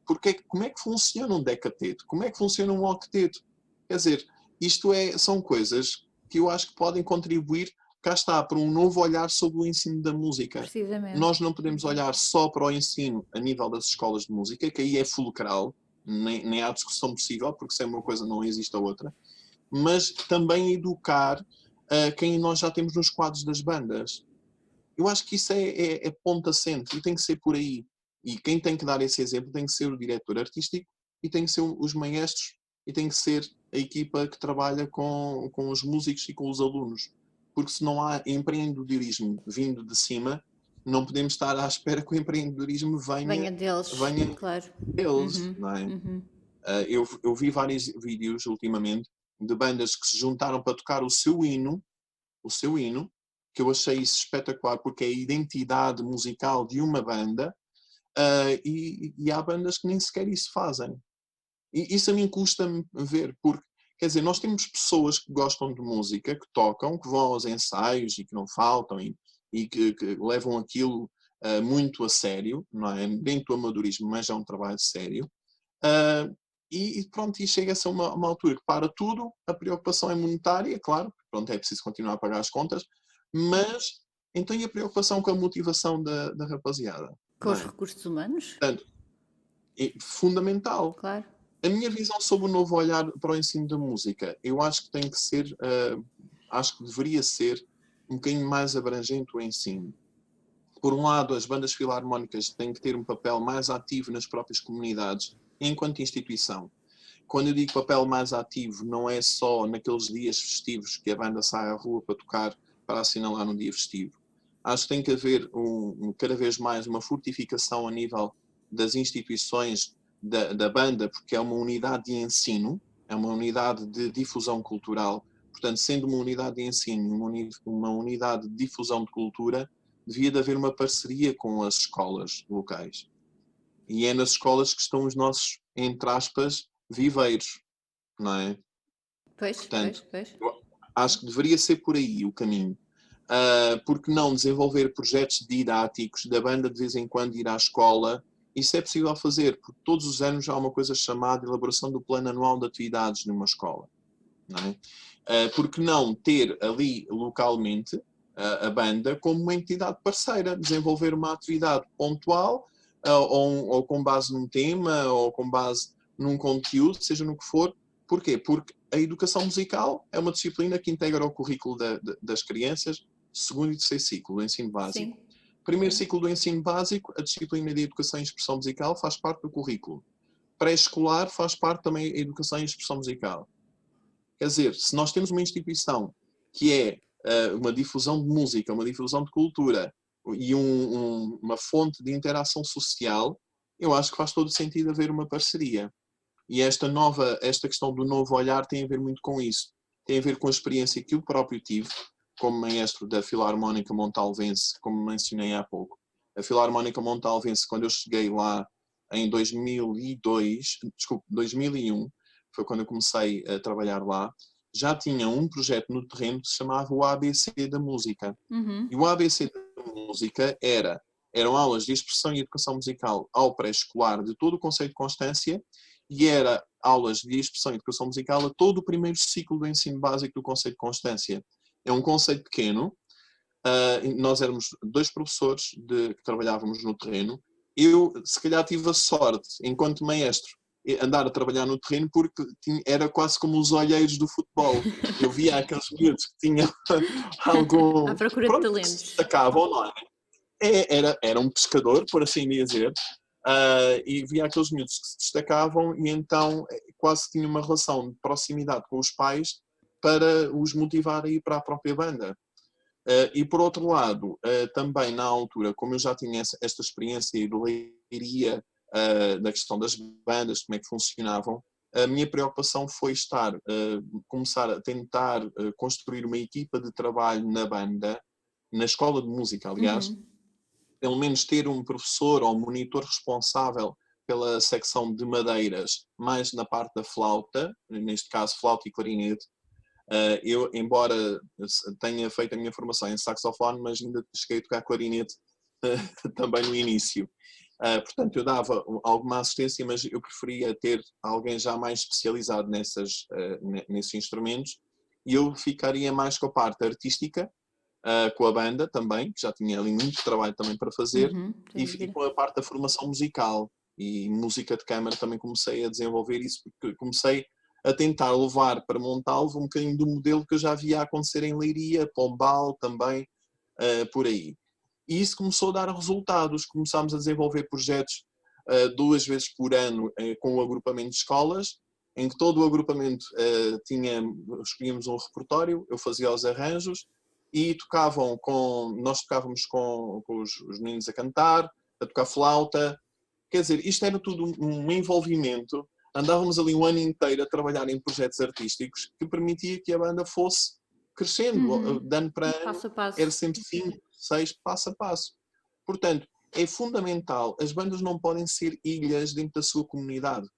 Como é que funciona um decateto? Como é que funciona um octeto? Quer dizer, são coisas que eu acho que podem contribuir, cá está, para um novo olhar sobre o ensino da música. Precisamente. Nós não podemos olhar só para o ensino a nível das escolas de música, que aí é fulcral, nem há discussão possível, porque se é uma coisa não existe a outra, mas também educar quem nós já temos nos quadros das bandas. Eu acho que isso é ponto assente e tem que ser por aí. E quem tem que dar esse exemplo tem que ser o diretor artístico e tem que ser os maestros e tem que ser a equipa que trabalha com os músicos e com os alunos. Porque se não há empreendedorismo vindo de cima, não podemos estar à espera que o empreendedorismo Venha deles, venha claro. deles, Uhum, não é? uhum. Eu vi vários vídeos ultimamente de bandas que se juntaram para tocar o seu hino, que eu achei isso espetacular porque é a identidade musical de uma banda, e há bandas que nem sequer isso fazem. E isso a mim custa-me ver, porque, quer dizer, nós temos pessoas que gostam de música, que tocam, que vão aos ensaios e que não faltam e que levam aquilo muito a sério, não é? Dentro do amadorismo, mas é um trabalho sério. Uh, e pronto, e chega-se a uma altura que para tudo, a preocupação é monetária, claro, pronto, é preciso continuar a pagar as contas, mas então e a preocupação com a motivação da rapaziada, Com não os é? recursos humanos? Portanto, é fundamental. Claro. A minha visão sobre o novo olhar para o ensino da música, eu acho que tem que ser, acho que deveria ser um bocadinho mais abrangente o ensino. Por um lado, as bandas filarmónicas têm que ter um papel mais ativo nas próprias comunidades, enquanto instituição. Quando eu digo papel mais ativo, não é só naqueles dias festivos que a banda sai à rua para tocar, para assinalar um dia festivo. Acho que tem que haver cada vez mais uma fortificação a nível das instituições da banda, porque é uma unidade de ensino, é uma unidade de difusão cultural. Portanto, sendo uma unidade de ensino, uma unidade de difusão de cultura, devia de haver uma parceria com as escolas locais. E é nas escolas que estão os nossos, entre aspas, viveiros, não é? Pois, pois, Portanto, pois. eu acho que deveria ser por aí o caminho. Porque não desenvolver projetos didáticos da banda de vez em quando ir à escola? Isso é possível fazer, porque todos os anos há uma coisa chamada elaboração do plano anual de atividades numa escola, não é? Porque não ter ali localmente a banda como uma entidade parceira, desenvolver uma atividade pontual, ou com base num tema, ou com base num conteúdo, seja no que for. Porquê? Porque a educação musical é uma disciplina que integra o currículo das crianças, segundo e terceiro ciclo do ensino básico. Sim. Primeiro ciclo do ensino básico, a disciplina de educação e expressão musical faz parte do currículo. Pré-escolar faz parte também a educação e expressão musical. Quer dizer, se nós temos uma instituição que é uma difusão de música, uma difusão de cultura e uma fonte de interação social, eu acho que faz todo sentido haver uma parceria. E esta questão do novo olhar tem a ver muito com isso. Tem a ver com a experiência que eu próprio tive como maestro da Filarmónica Montalvense, como mencionei há pouco. A Filarmónica Montalvense, quando eu cheguei lá em 2001, foi quando eu comecei a trabalhar lá, já tinha um projeto no terreno que se chamava o ABC da Música. E Uhum. o ABC da Música eram aulas de expressão e educação musical ao pré-escolar de todo o conceito de Constância, e era aulas de expressão e educação musical a todo o primeiro ciclo do ensino básico do conceito de Constância. É um conceito pequeno. Nós éramos dois professores que trabalhávamos no terreno. Eu, se calhar, tive a sorte, enquanto maestro, andar a trabalhar no terreno, porque era quase como os olheiros do futebol. Eu via aqueles miúdos que tinham À algum... procura de Pronto, que se talentos. destacavam, não é? Era um pescador, por assim dizer, e via aqueles miúdos que se destacavam e então quase tinha uma relação de proximidade com os pais para os motivar a ir para a própria banda. E por outro lado, também na altura, como eu já tinha esta experiência de leiria, da questão das bandas, como é que funcionavam, a minha preocupação foi começar a tentar construir uma equipa de trabalho na banda, na escola de música, aliás, Uhum. pelo menos ter um professor ou um monitor responsável pela secção de madeiras, mais na parte da flauta, neste caso flauta e clarinete. Eu, embora tenha feito a minha formação em saxofone, mas ainda cheguei a tocar clarinete também no início. Portanto, eu dava alguma assistência, mas eu preferia ter alguém já mais especializado nesses instrumentos, e eu ficaria mais com a parte artística, com a banda também, que já tinha ali muito trabalho também para fazer, Uhum, e, sem e dúvida. com a parte da formação musical. E música de câmara também comecei a desenvolver isso, porque comecei a tentar levar para Montalvo um bocadinho do modelo que eu já via acontecer em Leiria, Pombal também, por aí. E isso começou a dar resultados. Começámos a desenvolver projetos 2 vezes por ano com o agrupamento de escolas, em que todo o agrupamento escolhíamos um repertório, eu fazia os arranjos e nós tocávamos com os meninos a cantar, a tocar flauta. Quer dizer, isto era tudo um envolvimento. Andávamos ali um ano inteiro a trabalhar em projetos artísticos que permitia que a banda fosse crescendo, Uhum. de ano para ano, Passo a era passo. sempre 5, 6, passo a passo. Portanto, é fundamental, as bandas não podem ser ilhas dentro da sua comunidade.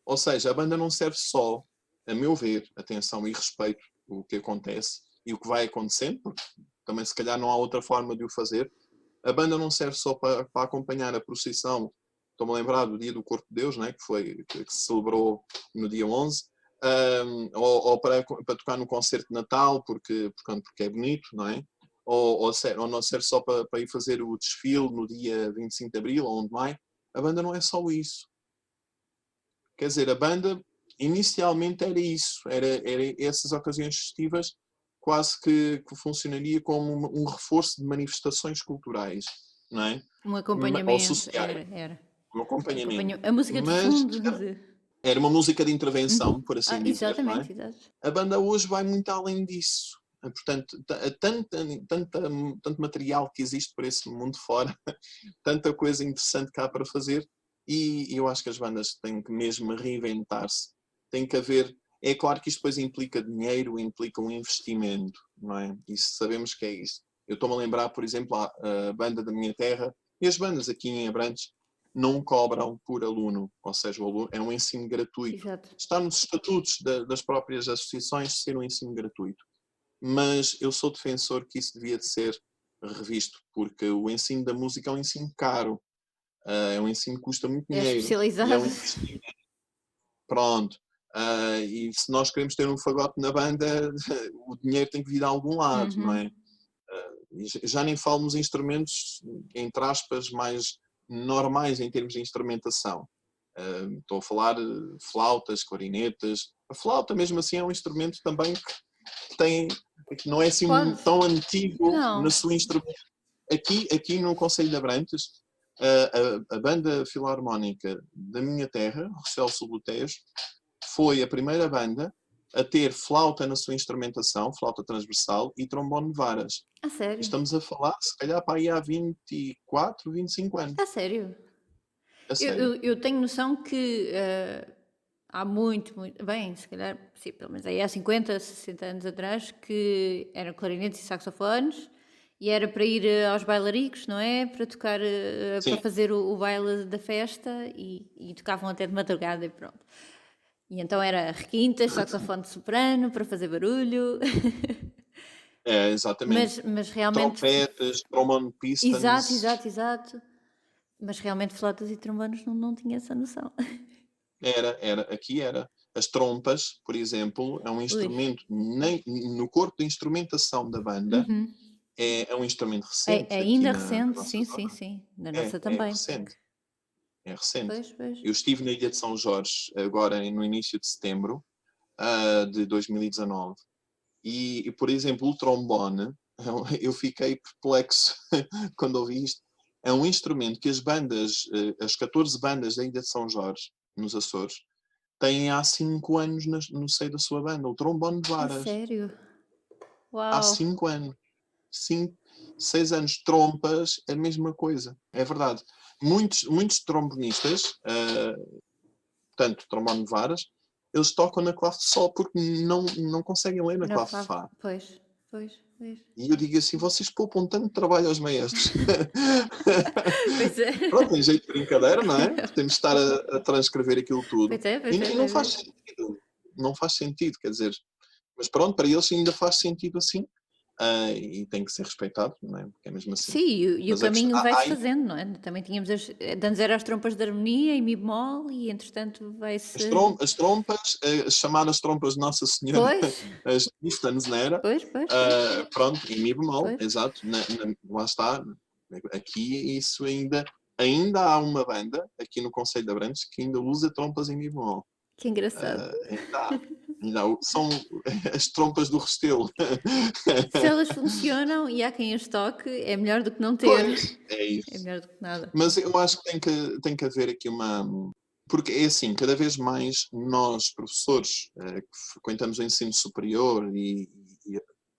Ou seja, a banda não serve só, a meu ver, atenção e respeito o que acontece e o que vai acontecendo, porque também se calhar não há outra forma de o fazer. A banda não serve só para acompanhar a procissão. Estou-me a lembrar do Dia do Corpo de Deus, né, que se celebrou no dia 11, ou para tocar no concerto de Natal, porque é bonito, não é? Ou não serve só para ir fazer o desfile no dia 25 de Abril ou 1 de Maio. A banda não é só isso. Quer dizer, a banda inicialmente era isso, era essas ocasiões festivas quase que funcionaria como um reforço de manifestações culturais, não é? Um Ou acompanhamento, sociais, era. um acompanhamento. A música de Mas fundo. era uma música de Uhum. intervenção, por Ah, assim dizer, não é? exatamente, exato. A banda hoje vai muito além disso. Portanto, tanto material que existe por esse mundo fora, tanta coisa interessante que há para fazer, e eu acho que as bandas têm que mesmo reinventar-se. Tem que haver. É claro que isto depois implica dinheiro, implica um investimento, não é? Isso sabemos que é isso. Eu estou-me a lembrar, por exemplo, a banda da minha terra, e as bandas aqui em Abrantes não cobram por aluno, ou seja, o aluno é um ensino gratuito. Exato. Está nos estatutos das próprias associações ser um ensino gratuito. Mas eu sou defensor que isso devia de ser revisto, porque o ensino da música é um ensino caro, é um ensino que custa muito É dinheiro e é especializado. um investimento. Pronto. E se nós queremos ter um fagote na banda, o dinheiro tem que vir de algum lado, não é? Uhum. Já nem falo nos instrumentos, entre aspas, mais normais em termos de instrumentação. Estou a falar de flautas, clarinetas. A flauta, mesmo assim, é um instrumento também que tem, que não é assim Pode. tão antigo na Não. sua instrumentação. Aqui no Conselho de Abrantes, a banda filarmónica da minha terra, Rossel Sul do Tejo, foi a primeira banda a ter flauta na sua instrumentação, flauta transversal e trombone de varas. A sério? Estamos a falar, se calhar, para aí há 24, 25 anos. A sério? A Eu, sério. eu tenho noção que há muito, bem, se calhar, sim, pelo menos aí há 50, 60 anos atrás, que eram clarinetes e saxofones e era para ir aos bailaricos, não é? Para tocar, para Sim, fazer o baile da festa e tocavam até de madrugada e pronto. E então era requintas, saxofone de soprano para fazer barulho, exatamente. mas realmente, Trompetas, trombone exato, pistons, exato, exato. Mas realmente flautas e trombones não tinha essa noção. aqui era. As trompas, por exemplo, é um Ui. instrumento, nem, no corpo de instrumentação da banda, Uhum. é um instrumento É recente aqui ainda na recente, nossa sim, sim, zona. sim. Na É, nossa é também. recente, é recente. Pois, pois. Eu estive na Ilha de São Jorge, agora no início de setembro, de 2019, por exemplo, o trombone, eu fiquei perplexo quando ouvi isto. É um instrumento que as 14 bandas da Ilha de São Jorge, nos Açores, têm há 5 anos no seio da sua banda, o trombone de A varas. sério? Há Uau! 5 anos. 5, 6 anos. Trompas, a mesma coisa, é verdade. Muitos trombonistas, portanto, trombone de varas, eles tocam na clave de sol porque não conseguem ler na Na clave de Faf, fá. pois, pois, pois. E eu digo assim: vocês poupam tanto trabalho aos maestros. Pois é. Pronto, em jeito de brincadeira, não é? Temos de estar a transcrever aquilo tudo. Pois é, E, pois é, e não pois faz é. sentido. Não faz sentido, quer dizer. Mas pronto, para eles ainda faz sentido assim. E tem que ser respeitado, não é? Porque é mesmo assim. Sim, e o Mas a questão, caminho há vai-se aí fazendo, não é? Também tínhamos antes era as trompas de harmonia em mi bemol e entretanto vai-se. as trompas, as chamadas trompas de Nossa Senhora, Pois, as Pistons, não era? pois, pois, pois, Pronto, em Mi bemol, pois. exato. Lá está. Aqui isso ainda há uma banda, aqui no Conselho de Abrantes, que ainda usa trompas em Mi bemol. Que engraçado. Ainda há. São as trompas do Restelo. Se elas funcionam e há quem as toque, é melhor do que não ter. Pois, é É isso. melhor do que nada. Mas eu acho que tem que haver aqui uma. Porque é assim, cada vez mais nós, professores, que frequentamos o ensino superior e,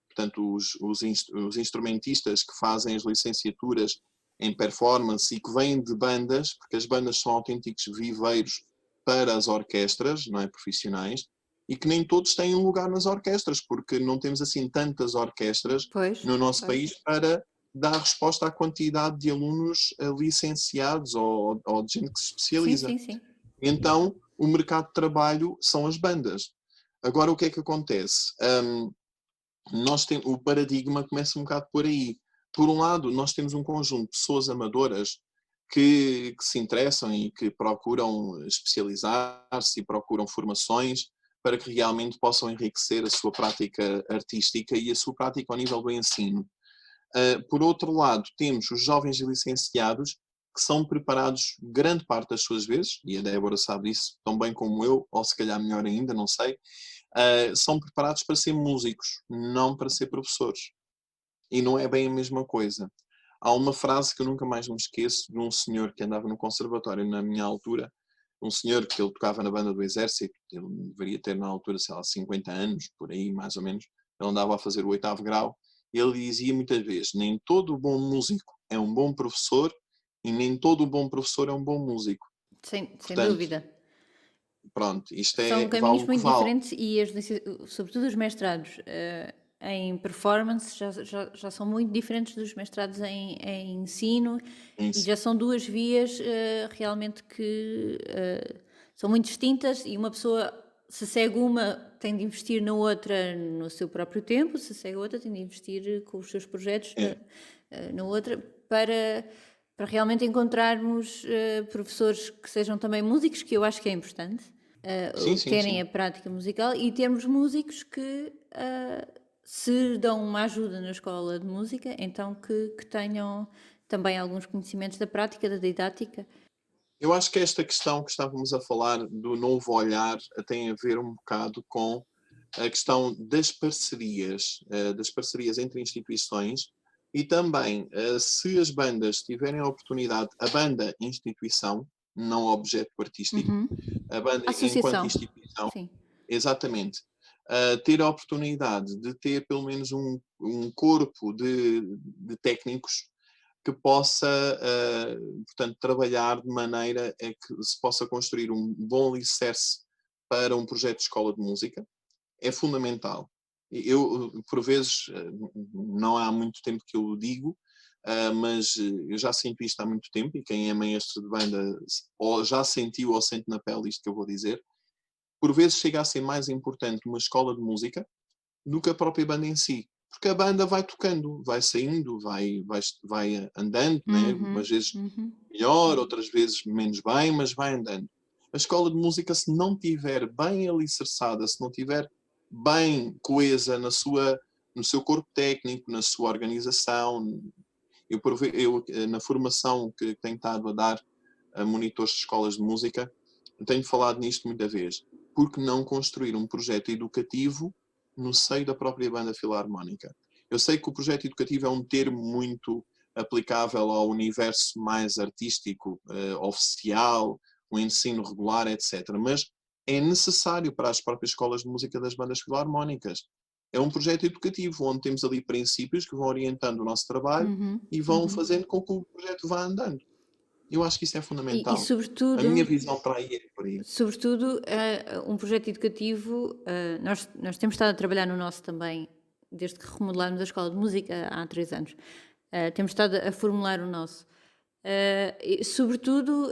portanto, os instrumentistas que fazem as licenciaturas em performance e que vêm de bandas, porque as bandas são autênticos viveiros para as orquestras, não é, profissionais, e que nem todos têm um lugar nas orquestras, porque não temos assim tantas orquestras Pois, no nosso pois. país para dar resposta à quantidade de alunos licenciados ou de gente que se Sim, especializa. sim, sim. Então, o mercado de trabalho são as bandas. Agora, o que é que acontece? O paradigma começa um bocado por aí. Por um lado, nós temos um conjunto de pessoas amadoras que se interessam e que procuram especializar-se e procuram formações para que realmente possam enriquecer a sua prática artística e a sua prática ao nível do ensino. Por outro lado, temos os jovens licenciados que são preparados grande parte das suas vezes, e a Débora sabe disso tão bem como eu, ou se calhar melhor ainda, não sei, são preparados para ser músicos, não para ser professores. E não é bem a mesma coisa. Há uma frase que eu nunca mais me esqueço de um senhor que andava no conservatório na minha altura, um senhor que ele tocava na banda do Exército, ele deveria ter na altura, sei lá, 50 anos, por aí mais ou menos, ele andava a fazer o 8º grau, e ele dizia muitas vezes, nem todo bom músico é um bom professor, e nem todo bom professor é um bom músico. Sem Portanto, dúvida. pronto, isto São vale caminhos o que muito vale. diferentes e sobretudo os mestrados em performance já são muito diferentes dos mestrados em ensino e Isso. já são duas vias realmente que são muito distintas e uma pessoa, se segue uma, tem de investir na outra no seu próprio tempo, se segue a outra, tem de investir com os seus projetos É. na outra para realmente encontrarmos professores que sejam também músicos, que eu acho que é importante Sim, sim, terem sim. a prática musical e termos músicos que se dão uma ajuda na escola de música, então que tenham também alguns conhecimentos da prática, da didática. Eu acho que esta questão que estávamos a falar do novo olhar tem a ver um bocado com a questão das parcerias entre instituições e também se as bandas tiverem a oportunidade, a banda instituição, não objeto artístico, Uhum. a banda enquanto Associação, instituição, sim. exatamente, ter a oportunidade de ter pelo menos um corpo de técnicos que possa, portanto, trabalhar de maneira a que se possa construir um bom alicerce para um projeto de escola de música, é fundamental. Eu, por vezes, não há muito tempo que eu o digo, mas eu já sinto isto há muito tempo, e quem é maestro de banda ou já sentiu ou sente na pele isto que eu vou dizer, por vezes chega a ser mais importante uma escola de música do que a própria banda em si. Porque a banda vai tocando, vai saindo, vai andando, né? Uhum, Umas vezes uhum. melhor, outras vezes menos bem, mas vai andando. A escola de música, se não tiver bem alicerçada, se não tiver bem coesa no seu corpo técnico, na sua organização, na formação que tenho estado a dar a monitores de escolas de música, tenho falado nisto muita vez. Por que não construir um projeto educativo no seio da própria banda filarmónica? Eu sei que o projeto educativo é um termo muito aplicável ao universo mais artístico, oficial, o ensino regular, etc. Mas é necessário para as próprias escolas de música das bandas filarmónicas. é um projeto educativo, onde temos ali princípios que vão orientando o nosso trabalho Uhum, e vão uhum. fazendo com que o projeto vá andando. Eu acho que isso é E fundamental. A sobretudo, minha visão para aí é por aí. sobretudo, um projeto educativo, nós temos estado a trabalhar no nosso também, desde que remodelámos a escola de música há 3 anos. Temos estado a formular o nosso. E sobretudo,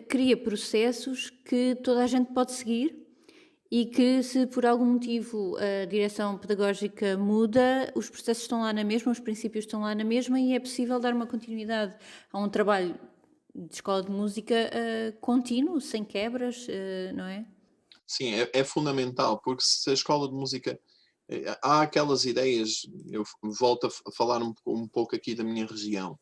cria processos que toda a gente pode seguir e que, se por algum motivo a direção pedagógica muda, os processos estão lá na mesma, os princípios estão lá na mesma e é possível dar uma continuidade a um trabalho de escola de música contínuo, sem quebras, não é? Sim, é fundamental, porque se a escola de música. Há aquelas ideias, eu volto a falar um pouco aqui da minha região.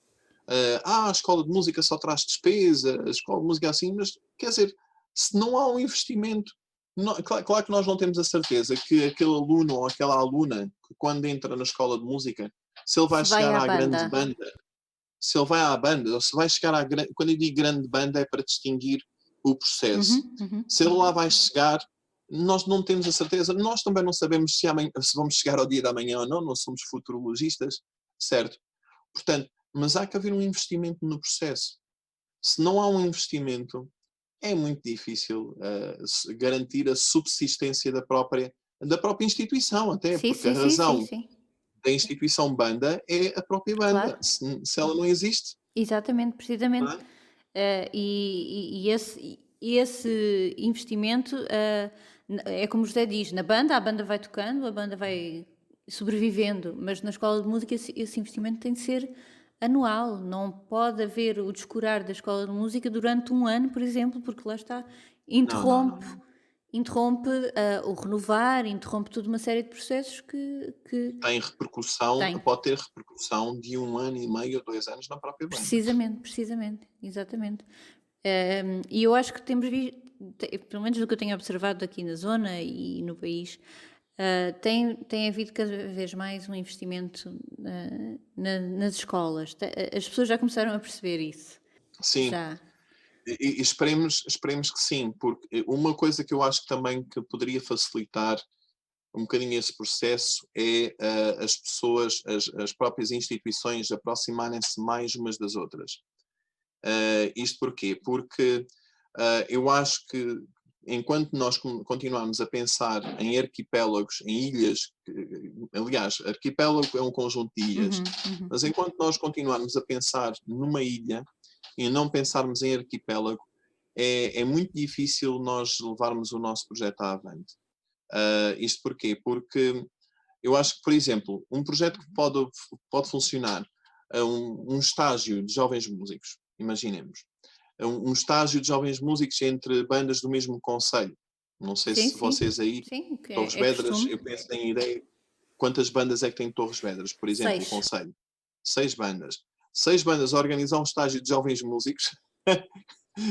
A escola de música só traz despesa, a escola de música é assim, mas quer dizer, se não há um investimento, claro que nós não temos a certeza que aquele aluno ou aquela aluna que quando entra na escola de música, se ele vai Se vai chegar à à banda. grande banda, se ele vai à banda, ou se vai chegar à grande. Quando eu digo grande banda é para distinguir o processo. Uhum, uhum. Se ele lá vai chegar, nós não temos a certeza, nós também não sabemos se vamos chegar ao dia da manhã ou não somos futurologistas, certo? Portanto, mas há que haver um investimento no processo. Se não há um investimento, é muito difícil garantir a subsistência da própria instituição, até, Sim, porque a sim, sim, sim, razão sim. da instituição banda é a própria banda. Claro, Se ela não existe, exatamente, não precisamente. é? E esse investimento, é como o José diz, na banda, a banda vai tocando, a banda vai sobrevivendo, mas na escola de música esse investimento tem de ser anual, não pode haver o descurar da escola de música durante um ano, por exemplo, porque lá está, Não, não, não, interrompe, não. interrompe o renovar, interrompe toda uma série de processos que Tem repercussão, tem. pode ter repercussão de 1 ano e meio ou 2 anos na própria banda. Precisamente, precisamente, exatamente. E eu acho que temos visto, pelo menos do que eu tenho observado aqui na zona e no país, tem havido cada vez mais um investimento nas escolas. As pessoas já começaram a perceber isso. Sim, Já. e esperemos que sim, porque uma coisa que eu acho que também que poderia facilitar um bocadinho esse processo é as pessoas, as próprias instituições aproximarem-se mais umas das outras. Isto porquê? Porque eu acho que enquanto nós continuarmos a pensar em arquipélagos, em ilhas, aliás, arquipélago é um conjunto de ilhas, Uhum, uhum. mas enquanto nós continuarmos a pensar numa ilha e não pensarmos em arquipélago, é muito difícil nós levarmos o nosso projeto avante. Isto porquê? Porque eu acho que, por exemplo, um projeto que pode funcionar, um estágio de jovens músicos, imaginemos, um estágio de jovens músicos entre bandas do mesmo concelho. Não sei Sim, se sim, vocês aí, sim, que Torres é Vedras, costume. eu penso que têm ideia quantas bandas é que tem Torres Vedras, por exemplo, o 6. concelho. 6 bandas. 6 bandas a organizar um estágio de jovens músicos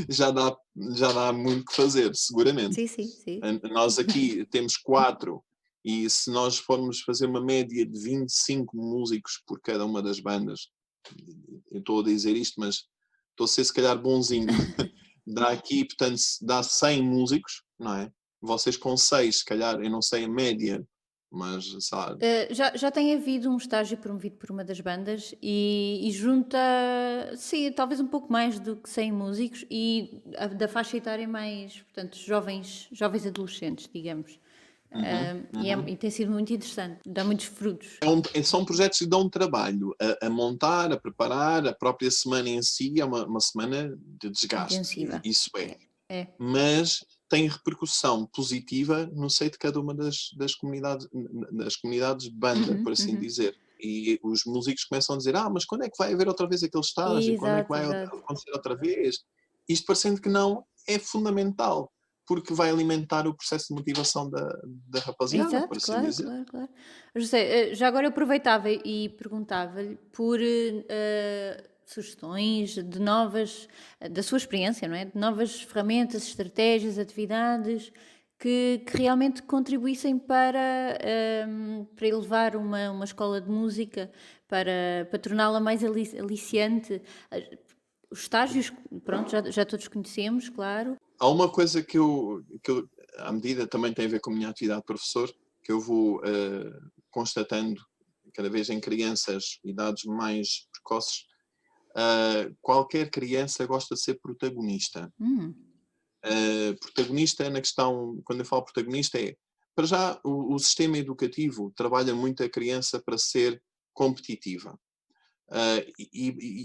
já dá, já dá muito que fazer, seguramente. Sim, sim, sim. Nós aqui temos 4 e se nós formos fazer uma média de 25 músicos por cada uma das bandas, eu estou a dizer isto, mas estou a ser se calhar bonzinho, dá aqui, portanto, dá 100 músicos, não é? Vocês com 6, se calhar, eu não sei a média, mas sabe, Já tem havido um estágio promovido por uma das bandas e junta, sim, talvez um pouco mais do que 100 músicos e da faixa etária mais, portanto, jovens adolescentes, digamos. uhum, uhum. E tem sido muito interessante, dá muitos frutos. São projetos que dão trabalho a montar, a preparar, a própria semana em si é uma semana de desgaste, Intensiva. isso é. É, é. Mas tem repercussão positiva no seio de cada uma das comunidades de banda, Uhum, por assim uhum. dizer. E os músicos começam a dizer: mas quando é que vai haver outra vez aquele estágio? Quando é que Exato, vai exato. acontecer outra vez? Isto parecendo que não, é fundamental, porque vai alimentar o processo de motivação da rapaziada, por Exato, assim claro, dizer. claro, claro. José, já agora eu aproveitava e perguntava-lhe por sugestões de novas, da sua experiência, não é? De novas ferramentas, estratégias, atividades que realmente contribuíssem para elevar uma escola de música, para torná-la mais aliciante. Os estágios, pronto, já todos conhecemos, claro. Há uma coisa que à medida também tem a ver com a minha atividade de professor, que eu vou constatando, cada vez em crianças, idades mais precoces, qualquer criança gosta de ser protagonista. Hum, Protagonista na questão, quando eu falo protagonista, para já, o sistema educativo trabalha muito a criança para ser competitiva.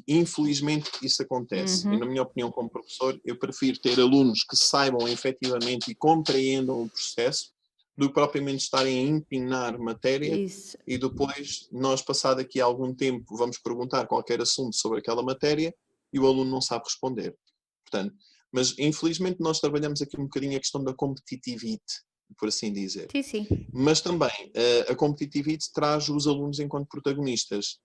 Infelizmente isso acontece. E, na uhum, minha opinião, como professor, eu prefiro ter alunos que saibam efetivamente e compreendam o processo do que propriamente estarem a empinar matéria isso. e depois nós, passado aqui algum tempo, vamos perguntar qualquer assunto sobre aquela matéria e o aluno não sabe responder. Portanto, mas infelizmente nós trabalhamos aqui um bocadinho a questão da competitividade, por assim dizer. Sim, sim. Mas também a competitividade traz os alunos enquanto protagonistas.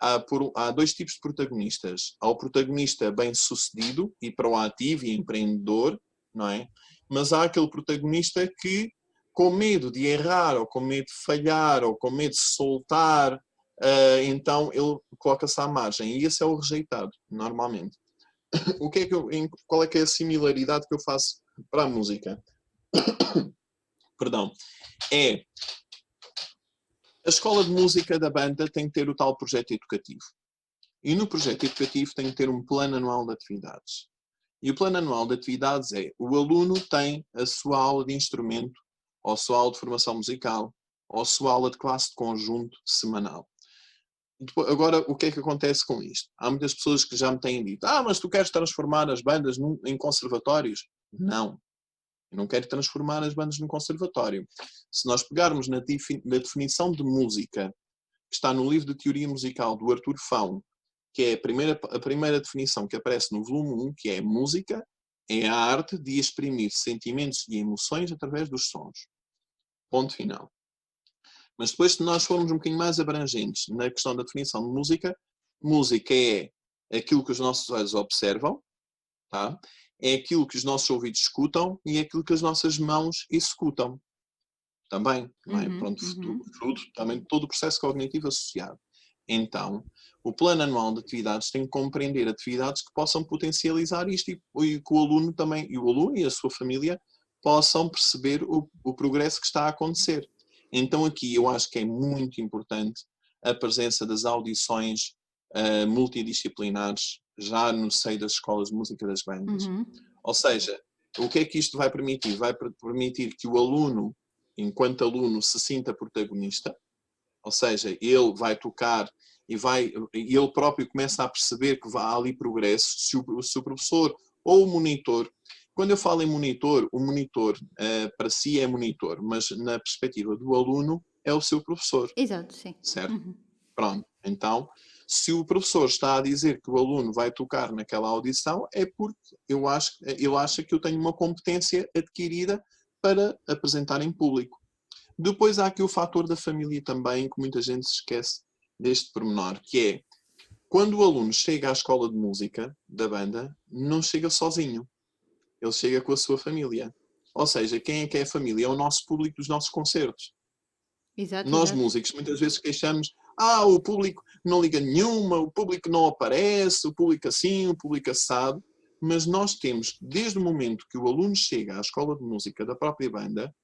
Há dois tipos de protagonistas. Há o protagonista bem-sucedido e proativo e empreendedor, não é? Mas há aquele protagonista que, com medo de errar, ou com medo de falhar, ou com medo de se soltar, então ele coloca-se à margem. E esse é o rejeitado, normalmente. Qual é que é a similaridade que eu faço para a música? Perdão. A escola de música da banda tem que ter o tal projeto educativo. E no projeto educativo tem que ter um plano anual de atividades. E o plano anual de atividades o aluno tem a sua aula de instrumento, ou a sua aula de formação musical, ou a sua aula de classe de conjunto semanal. Agora, o que é que acontece com isto? Há muitas pessoas que já me têm dito: mas tu queres transformar as bandas em conservatórios? Não. Eu não quero transformar as bandas num conservatório. Se nós pegarmos na definição de música, que está no livro de teoria musical do Arthur Fão, que é a primeira definição que aparece no volume 1, que é música, é a arte de exprimir sentimentos e emoções através dos sons. Ponto final. Mas depois, se nós formos um bocadinho mais abrangentes na questão da definição de música, música é aquilo que os nossos olhos observam, tá? É aquilo que os nossos ouvidos escutam e é aquilo que as nossas mãos executam. Também, não é? Uhum, Pronto, uhum. fruto também de todo o processo cognitivo associado. Então, o plano anual de atividades tem que compreender atividades que possam potencializar isto e que o aluno também, e o aluno e a sua família possam perceber o progresso que está a acontecer. Então aqui eu acho que é muito importante a presença das audições multidisciplinares já no seio das escolas de música das bandas. Uhum. Ou seja, o que é que isto vai permitir? Vai permitir que o aluno, enquanto aluno, se sinta protagonista, ou seja, ele vai tocar e ele próprio começa a perceber que há ali progresso. Se o professor ou o monitor, quando eu falo em monitor, o monitor para si é monitor, mas na perspectiva do aluno é o seu professor, Exato, sim. certo? Uhum. Pronto, então, se o professor está a dizer que o aluno vai tocar naquela audição, é porque ele acha que eu tenho uma competência adquirida para apresentar em público. Depois há aqui o fator da família também, que muita gente se esquece deste pormenor, que é, quando o aluno chega à escola de música da banda, não chega sozinho, ele chega com a sua família. Ou seja, quem é que é a família? É o nosso público dos nossos concertos. Exato, Nós exato. músicos muitas vezes queixamos: o público não liga nenhuma, o público não aparece, o público assim, o público assado. Mas nós temos, desde o momento que o aluno chega à escola de música da própria banda,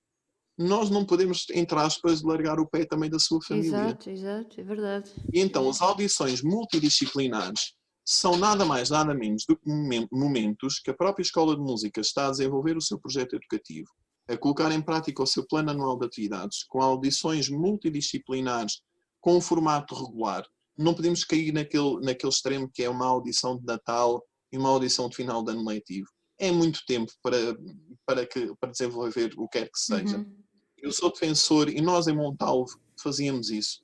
nós não podemos, entre aspas, largar o pé também da sua família. Exato, exato, é verdade. E então as audições multidisciplinares são nada mais, nada menos do que momentos que a própria Escola de Música está a desenvolver o seu projeto educativo, a colocar em prática o seu plano anual de atividades, com audições multidisciplinares, com um formato regular. Não podemos cair naquele extremo que é uma audição de Natal e uma audição de final de ano letivo. É muito tempo para desenvolver o que quer que seja. Uhum. Eu sou defensor, e nós em Montalvo fazíamos isso.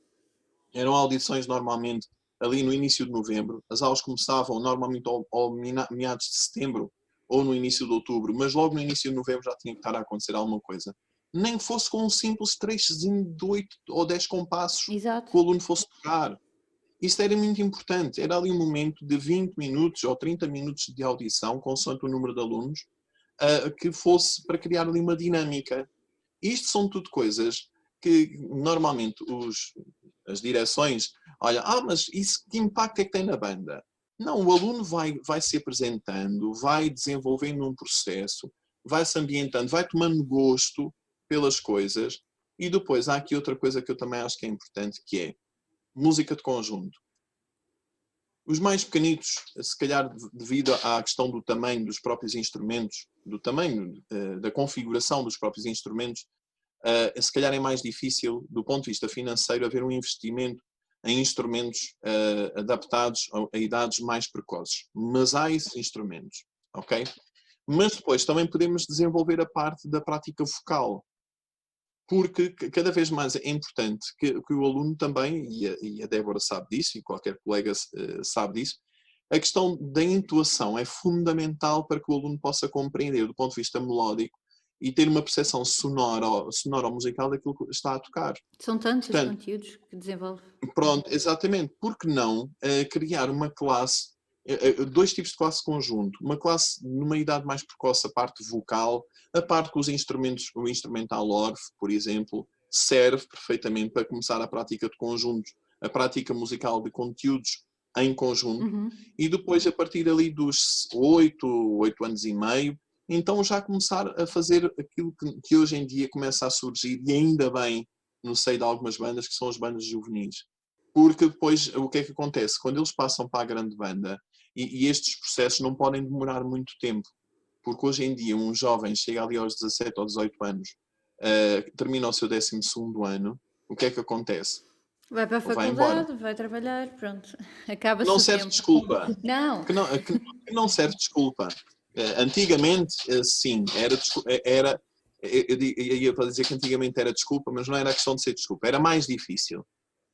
Eram audições normalmente ali no início de novembro. As aulas começavam normalmente ao meados de setembro ou no início de outubro, mas logo no início de novembro já tinha que estar a acontecer alguma coisa. Nem que fosse com um simples trechozinho de 8 ou 10 compassos Exato. que o aluno fosse tocar. Isto era muito importante. Era ali um momento de 20 minutos ou 30 minutos de audição, consoante o número de alunos, que fosse para criar ali uma dinâmica. Isto são tudo coisas que normalmente as direções olham: mas isso que impacto é que tem na banda? Não, o aluno vai se apresentando, vai desenvolvendo um processo, vai se ambientando, vai tomando gosto pelas coisas E depois há aqui outra coisa que eu também acho que é importante, que é música de conjunto. Os mais pequenitos, se calhar devido à questão do tamanho dos próprios instrumentos, do tamanho da configuração dos próprios instrumentos, se calhar é mais difícil, do ponto de vista financeiro, haver um investimento em instrumentos adaptados a idades mais precoces. Mas há esses instrumentos, ok? Mas depois também podemos desenvolver a parte da prática vocal, porque cada vez mais é importante que o aluno também, e a Débora sabe disso, e qualquer colega sabe disso, a questão da entoação é fundamental para que o aluno possa compreender, do ponto de vista melódico, e ter uma percepção sonora ou musical daquilo que está a tocar. São tantos os Portanto, conteúdos que desenvolve. pronto, exatamente. Por que não criar uma classe, dois tipos de classe conjunto? Uma classe numa idade mais precoce, a parte vocal, a parte com os instrumentos, o instrumental orfe, por exemplo, serve perfeitamente para começar a prática de conjuntos, a prática musical de conteúdos em conjunto, Uhum. e depois, a partir ali dos 8 anos e meio, então já começar a fazer aquilo que hoje em dia começa a surgir, e ainda bem, no seio de algumas bandas, que são as bandas juvenis. Porque depois, o que é que acontece? Quando eles passam para a grande banda, e estes processos não podem demorar muito tempo, porque hoje em dia um jovem chega ali aos 17 ou 18 anos, termina o seu 12º ano, o que é que acontece? Vai para a Vai embora. faculdade, vai trabalhar, pronto. Acaba-se Não o serve tempo. desculpa. Não, Que não serve desculpa. Antigamente, sim, eu ia para dizer que antigamente era desculpa, mas não era questão de ser desculpa, era mais difícil.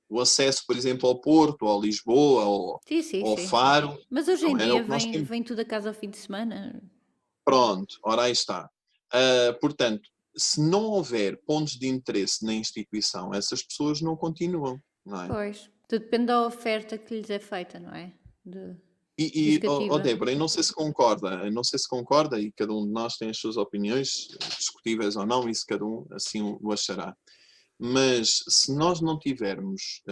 O acesso, por exemplo, ao Porto, ou a Lisboa, ou sim, sim, ao sim. Faro, Mas hoje em não era o dia que nós vem, temos. vem tudo a casa ao fim de semana. Pronto, ora aí está. Portanto, se não houver pontos de interesse na instituição, essas pessoas não continuam, não é? Pois, tudo depende da oferta que lhes é feita, não é? Ó Educativa. Débora, eu não sei se concorda, eu não sei se concorda, e cada um de nós tem as suas opiniões, discutíveis ou não, isso cada um assim o achará. Mas se nós não tivermos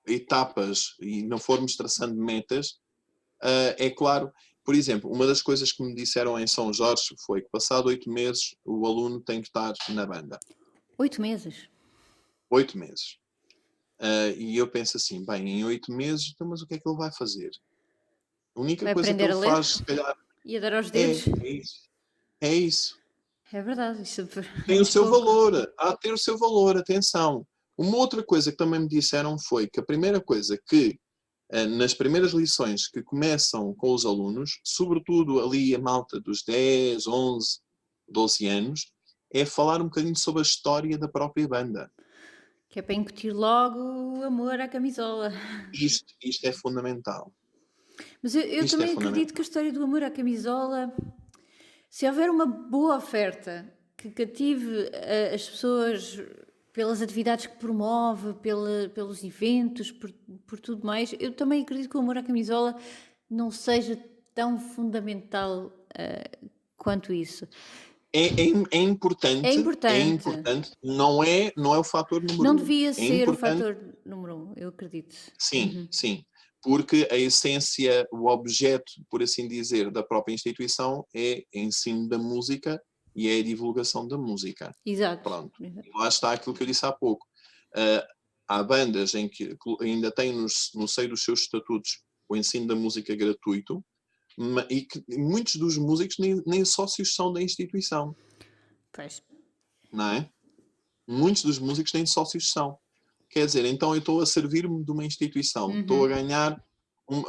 etapas e não formos traçando metas, é claro, por exemplo, uma das coisas que me disseram em São Jorge foi que passado 8 meses o aluno tem que estar na banda. 8 meses. 8 meses. E eu penso assim, bem, em 8 meses, então, mas o que é que ele vai fazer? A única Vai coisa que aprender ele a ler faz, se calhar, e a dar aos é, dedos. é isso. É isso. É verdade, isso Tem o diz seu pouco. valor, há de ter o seu valor, atenção. Uma outra coisa que também me disseram foi que a primeira coisa que, nas primeiras lições que começam com os alunos, sobretudo ali a malta dos 10, 11, 12 anos, é falar um bocadinho sobre a história da própria banda. Que é para incutir logo o amor à camisola. Isto é fundamental. Mas eu Isto é também acredito que a fundamental. história do amor à camisola, se houver uma boa oferta que cative as pessoas pelas atividades que promove, pelos eventos, por tudo mais, eu também acredito que o amor à camisola não seja tão fundamental quanto isso. É É importante, é importante. importante, não é o fator número Não um. devia É ser o importante. fator número um, eu acredito. Sim, Uhum. sim. Porque a essência, o objeto, por assim dizer, da própria instituição é ensino da música e é a divulgação da música. Exato. Pronto. Exato. E lá está aquilo que eu disse há pouco. Ah, há bandas em que ainda têm no seio dos seus estatutos o ensino da música gratuito, e que muitos dos músicos nem sócios são da instituição, Pois. não é? Muitos dos músicos nem sócios são. Quer dizer, então eu estou a servir-me de uma instituição, estou a Uhum. ganhar,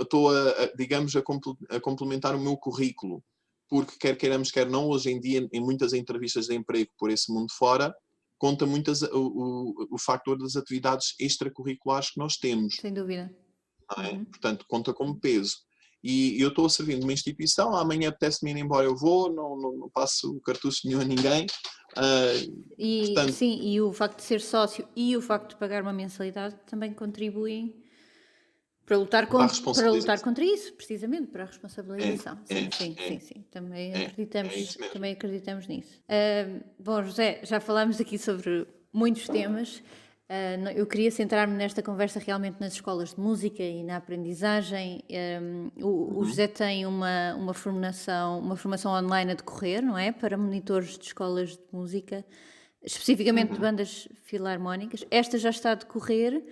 estou digamos, a complementar o meu currículo, porque quer queiramos, quer não, hoje em dia, em muitas entrevistas de emprego por esse mundo fora, conta muito o factor das atividades extracurriculares que nós temos, Sem dúvida. não é? Uhum. Portanto, conta como peso. E eu estou a servir de uma instituição, amanhã apetece-me ir embora, eu vou, não passo cartucho nenhum a ninguém. E Portanto, sim, e o facto de ser sócio e o facto de pagar uma mensalidade também contribuem para a para lutar responsabilização. contra isso, precisamente, para a É, responsabilização. Sim, é, sim, é, sim, sim. é isso mesmo. Também acreditamos nisso. Bom, José, já falámos aqui sobre muitos temas. Eu queria centrar-me nesta conversa realmente nas escolas de música e na aprendizagem. O Uhum. José tem uma formação online a decorrer, não é? Para monitores de escolas de música. especificamente de Uhum. bandas filarmónicas. Esta já está a decorrer,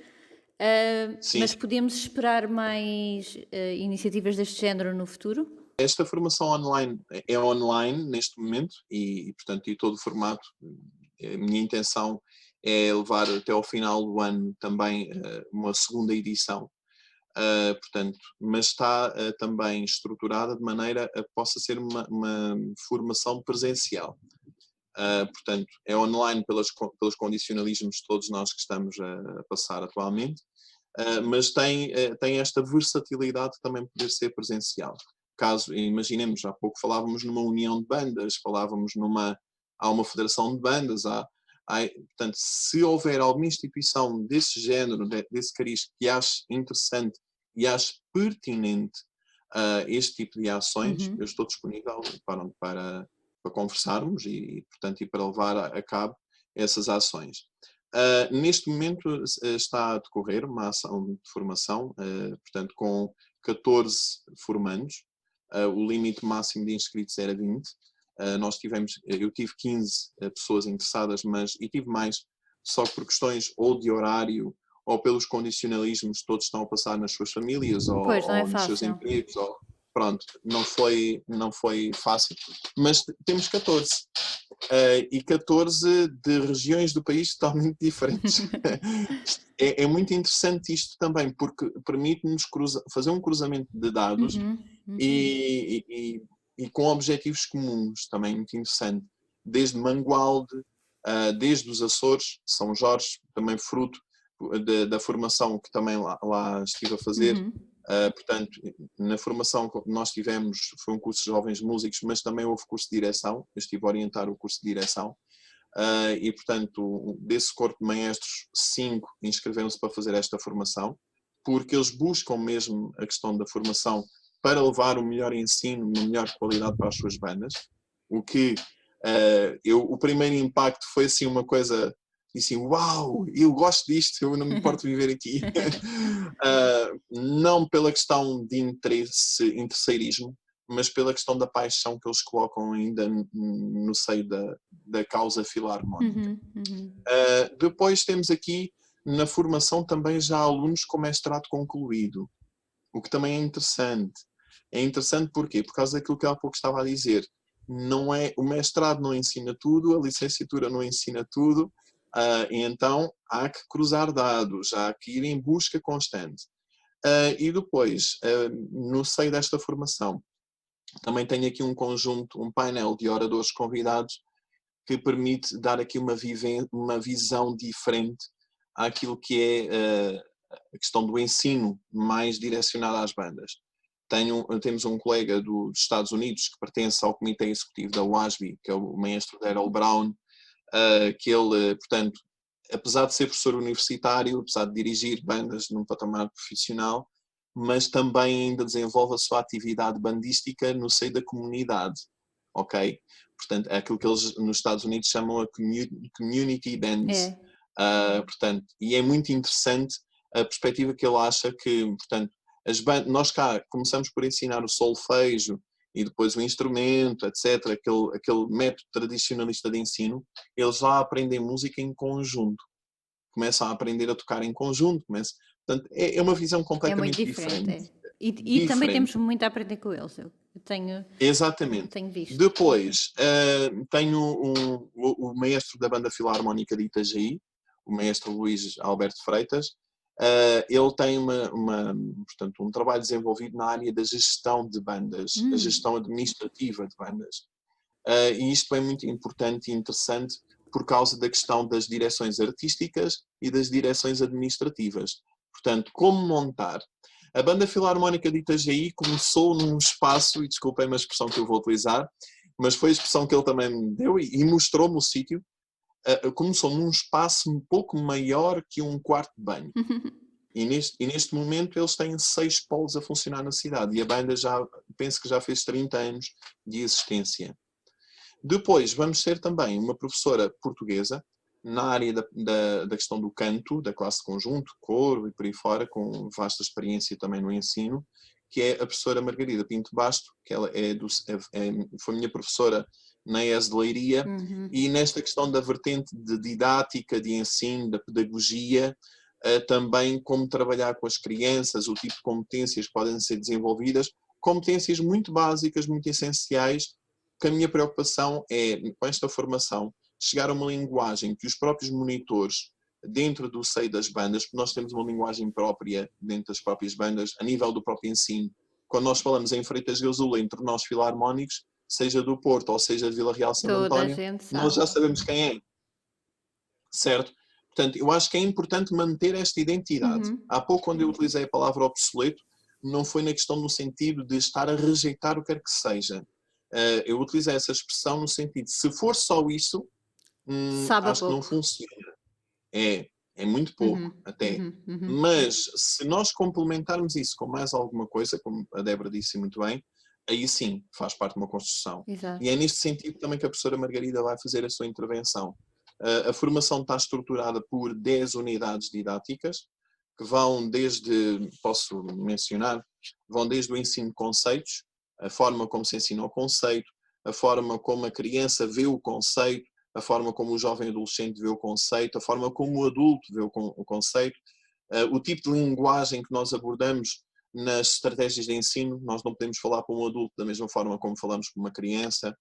Sim, mas podemos esperar mais iniciativas deste género no futuro? esta formação online é online neste momento portanto, e todo o formato, a minha intenção é levar até ao final do ano também uma segunda edição. Portanto, mas está também estruturada de maneira a que possa ser uma formação presencial. Portanto, é online pelos condicionalismos de todos nós que estamos a passar atualmente, mas tem esta versatilidade de também poder ser presencial. Caso, imaginemos, há pouco falávamos numa união de bandas, há uma federação de bandas, portanto, se houver alguma instituição desse género, desse cariz, que ache interessante e ache pertinente este tipo de ações, eu Uhum. estou disponível para conversarmos portanto, e para levar a cabo essas ações. Neste momento está a decorrer uma ação de formação, portanto, com 14 formandos. O limite máximo de inscritos era 20. Eu tive 15 pessoas interessadas, e tive mais, só que por questões ou de horário ou pelos condicionalismos, todos estão a passar nas suas famílias Pois, não é ou nos seus fácil. empregos, pronto, não foi fácil, mas temos 14. E 14 de regiões do país totalmente diferentes. É muito interessante isto também, porque permite-nos fazer um cruzamento de dados Uhum, uhum, e, e, e com objetivos comuns, também muito interessante. Desde Mangualde, desde os Açores, São Jorge, também fruto da formação que também lá estive a fazer. uhum. Portanto, na formação que nós tivemos, foi um curso de jovens músicos, mas também houve curso de direção. Eu estive a orientar o curso de direção. Portanto, desse corpo de maestros, 5 inscreveram-se para fazer esta formação, porque eles buscam mesmo a questão da formação para levar o melhor ensino, uma melhor qualidade para as suas bandas. O que o primeiro impacto foi assim uma coisa assim, uau, eu gosto disto, eu não me importo viver aqui. Não pela questão de interesseirismo, mas pela questão da paixão que eles colocam ainda no seio da causa filarmónica. Uhum, uhum. Depois temos aqui na formação também já alunos com mestrado concluído, o que também é interessante. É interessante porquê? Por causa daquilo que há pouco estava a dizer. Não é, o mestrado não ensina tudo, a licenciatura não ensina tudo, e então há que cruzar dados, há que ir em busca constante. E depois, no seio desta formação, também tenho aqui um painel de oradores convidados que permite dar aqui uma visão diferente àquilo que é a questão do ensino mais direcionado às bandas. Temos um colega dos Estados Unidos que pertence ao comitê executivo da WASB, que é o maestro Daryl Brown, que ele, portanto, apesar de ser professor universitário, apesar de dirigir bandas num patamar profissional, mas também ainda desenvolve a sua atividade bandística no seio da comunidade, ok? Portanto, é aquilo que eles nos Estados Unidos chamam a community bands. É. Portanto, e é muito interessante a perspectiva que ele acha que, portanto, nós cá começamos por ensinar o solfejo e depois o instrumento, etc., aquele método tradicionalista de ensino, eles lá aprendem música em conjunto, começam a aprender a tocar em conjunto, portanto, é uma visão É muito completamente diferente, diferente. é. E também Diferente, temos muito a aprender com eles. Eu exatamente. tenho visto. Depois, tenho o maestro da banda filarmónica de Itajaí, o maestro Luís Alberto Freitas. Ele tem portanto, um trabalho desenvolvido na área da gestão de bandas, a Hum, gestão administrativa de bandas. E isto é muito importante e interessante por causa da questão das direções artísticas e das direções administrativas. Portanto, como montar? A Banda Filarmónica de Itajaí começou num espaço, e desculpem a expressão que eu vou utilizar, mas foi a expressão que ele também me deu e mostrou-me o sítio. Começou num espaço um pouco maior que um quarto de banho. E neste momento eles têm 6 polos a funcionar na cidade. E a banda penso que já fez 30 anos de existência. Depois vamos ter também uma professora portuguesa na área da questão do canto, da classe de conjunto, coro e por aí fora, com vasta experiência também no ensino, que é a professora Margarida Pinto Basto, que ela foi minha professora na ES de Leiria, e nesta questão da vertente de didática, de ensino, da pedagogia, também como trabalhar com as crianças, o tipo de competências que podem ser desenvolvidas, competências muito básicas, muito essenciais, que a minha preocupação é, com esta formação, chegar a uma linguagem que os próprios monitores, dentro do seio das bandas, porque nós temos uma linguagem própria dentro das próprias bandas, a nível do próprio ensino. Quando nós falamos em Freitas Gazula, entre nós filarmónicos, seja do Porto ou seja de Vila Real Santo Toda a António, gente nós sabe. já sabemos quem é, certo? Portanto, eu acho que é importante manter esta identidade. Há pouco, quando eu utilizei a palavra obsoleto, não foi na questão no sentido de estar a rejeitar o que quer que seja. Eu utilizei essa expressão no sentido de, se for só isso, Sabe a acho que não pouco. funciona. É muito pouco, até. Uhum. Mas, se nós complementarmos isso com mais alguma coisa, como a Débora disse muito bem, aí sim faz parte de uma construção. Exato. E é neste sentido também que a professora Margarida vai fazer a sua intervenção. A formação está estruturada por 10 unidades didáticas, que vão desde, posso mencionar, vão desde o ensino de conceitos, a forma como se ensina o conceito, a forma como a criança vê o conceito, a forma como o jovem adolescente vê o conceito, a forma como o adulto vê o conceito, o tipo de linguagem que nós abordamos nas estratégias de ensino. Nós não podemos falar para um adulto da mesma forma como falamos com uma criança.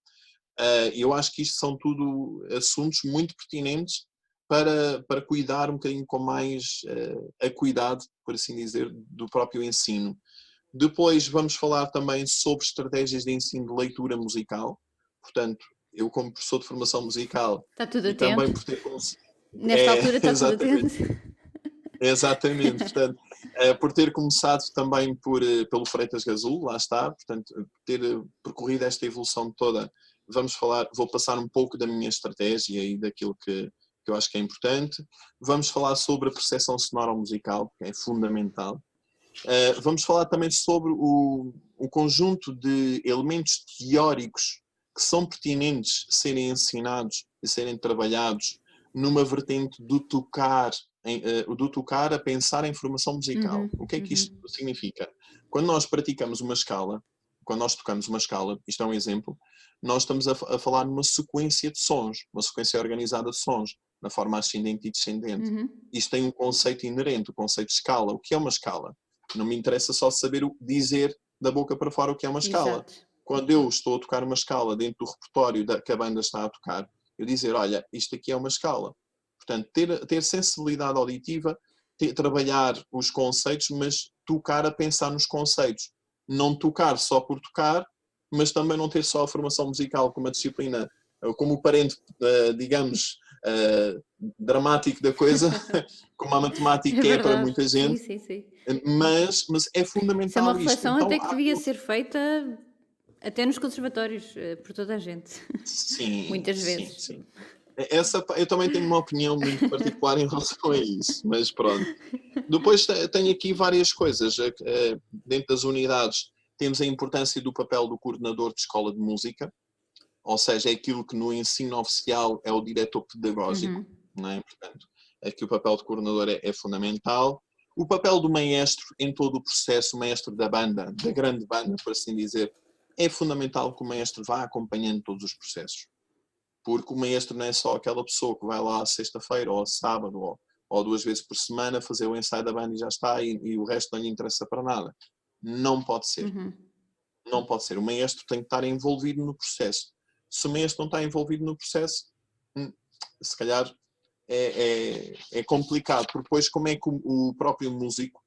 Eu acho que isto são tudo assuntos muito pertinentes para cuidar um bocadinho com mais acuidado, por assim dizer, do próprio ensino. Depois vamos falar também sobre estratégias de ensino de leitura musical. Portanto, eu como professor de formação musical Está tudo e também atento. por ter como... Nesta altura está tudo atento. Exatamente, exatamente. Portanto, por ter começado também pelo Freitas Gazul, lá está, portanto, ter percorrido esta evolução toda, vou passar um pouco da minha estratégia e daquilo que eu acho que é importante. Vamos falar sobre a percepção sonora musical, que é fundamental. Vamos falar também sobre o conjunto de elementos teóricos que são pertinentes serem ensinados e serem trabalhados numa vertente do tocar a pensar em formação musical. O que é que isto significa? Quando nós praticamos uma escala, quando nós tocamos uma escala, isto é um exemplo, nós estamos a falar numa sequência de sons, uma sequência organizada de sons, na forma ascendente e descendente. Isto tem um conceito inerente, o conceito de escala. O que é uma escala? Não me interessa só saber dizer da boca para fora o que é uma escala. Exato. Quando eu estou a tocar uma escala dentro do repertório que a banda está a tocar, eu dizer, olha, isto aqui é uma escala. Portanto, ter sensibilidade auditiva, trabalhar os conceitos, mas tocar a pensar nos conceitos. Não tocar só por tocar, mas também não ter só a formação musical como a disciplina, como o parente, digamos, dramático da coisa, como a É matemática é para verdade. muita Sim, gente, sim, sim. mas é Isso é uma fundamental isto. reflexão Então, até que devia ser feita até nos conservatórios, por toda a gente. sim, Muitas sim, vezes. sim. Eu também tenho uma opinião muito particular em relação a isso, mas pronto. Depois tenho aqui várias coisas. Dentro das unidades temos a importância do papel do coordenador de escola de música, ou seja, é aquilo que no ensino oficial é o diretor pedagógico, não é? Portanto, aqui o papel de coordenador é fundamental. O papel do maestro em todo o processo, o maestro da banda, da grande banda, por assim dizer, é fundamental que o maestro vá acompanhando todos os processos. Porque o maestro não é só aquela pessoa que vai lá sexta-feira ou sábado ou 2 vezes por semana fazer o ensaio da banda e já está, e o resto não lhe interessa para nada. Não pode ser. Não pode ser. O maestro tem que estar envolvido no processo. Se o maestro não está envolvido no processo, se calhar é complicado, porque depois como é que o próprio músico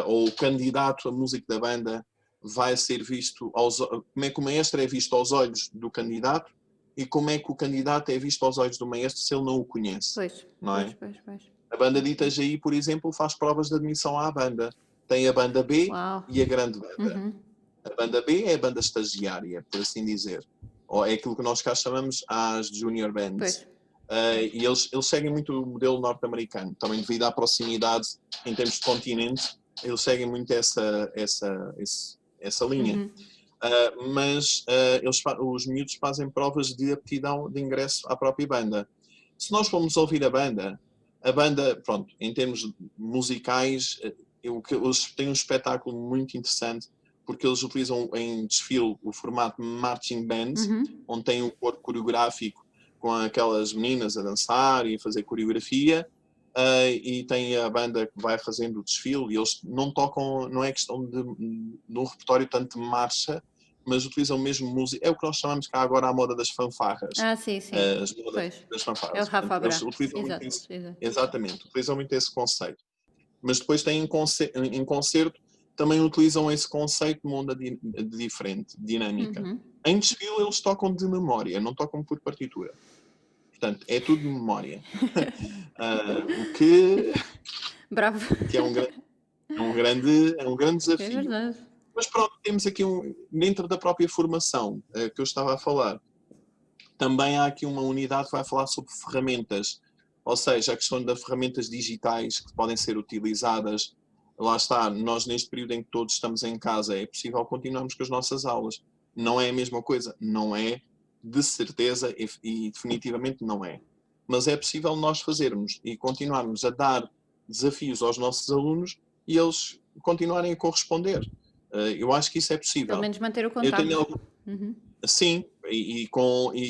ou o candidato a músico da banda vai ser visto, como é que o maestro é visto aos olhos do candidato e como é que o candidato é visto aos olhos do maestro se ele não o conhece, Pois, não pois, é? pois, pois. A banda de Itajaí, por exemplo, faz provas de admissão à banda. Tem a banda B Uau! e a grande banda. Uhum. A banda B é a banda estagiária, por assim dizer. Ou é aquilo que nós cá chamamos as junior Pois. bands. E eles seguem muito o modelo norte-americano, também devido à proximidade em termos de continente, eles seguem muito essa linha. Mas os miúdos fazem provas de aptidão de ingresso à própria banda. Se nós formos ouvir a banda, pronto, em termos musicais, eles têm um espetáculo muito interessante, porque eles utilizam em desfile o formato marching band, Uhum. onde tem um corpo coreográfico com aquelas meninas a dançar e a fazer coreografia, e tem a banda que vai fazendo o desfile, e eles não tocam, não é questão de um repertório tanto de marcha, mas utilizam mesmo música, é o que nós chamamos cá agora a moda das fanfarras, Ah, sim, sim. as modas Pois. das É o fanfarras. Rafa Portanto, eles Abrá. utilizam muito Exato, esse, exato. exatamente, utilizam muito esse conceito. Mas depois têm em concerto, também utilizam esse conceito de onda diferente, dinâmica. Uhum. Em desfile eles tocam de memória, não tocam por partitura. Portanto, é tudo de memória. O Bravo. que é um grande É desafio. verdade. Mas pronto, temos aqui dentro da própria formação que eu estava a falar, também há aqui uma unidade que vai falar sobre ferramentas, ou seja, a questão das ferramentas digitais que podem ser utilizadas. Lá está, nós neste período em que todos estamos em casa, é possível continuarmos com as nossas aulas. Não é a mesma coisa, não é, de certeza e definitivamente não é. Mas é possível nós fazermos e continuarmos a dar desafios aos nossos alunos e eles continuarem a corresponder. Eu acho que isso é Pelo possível. menos manter o Eu tenho contacto. Uhum. Sim, e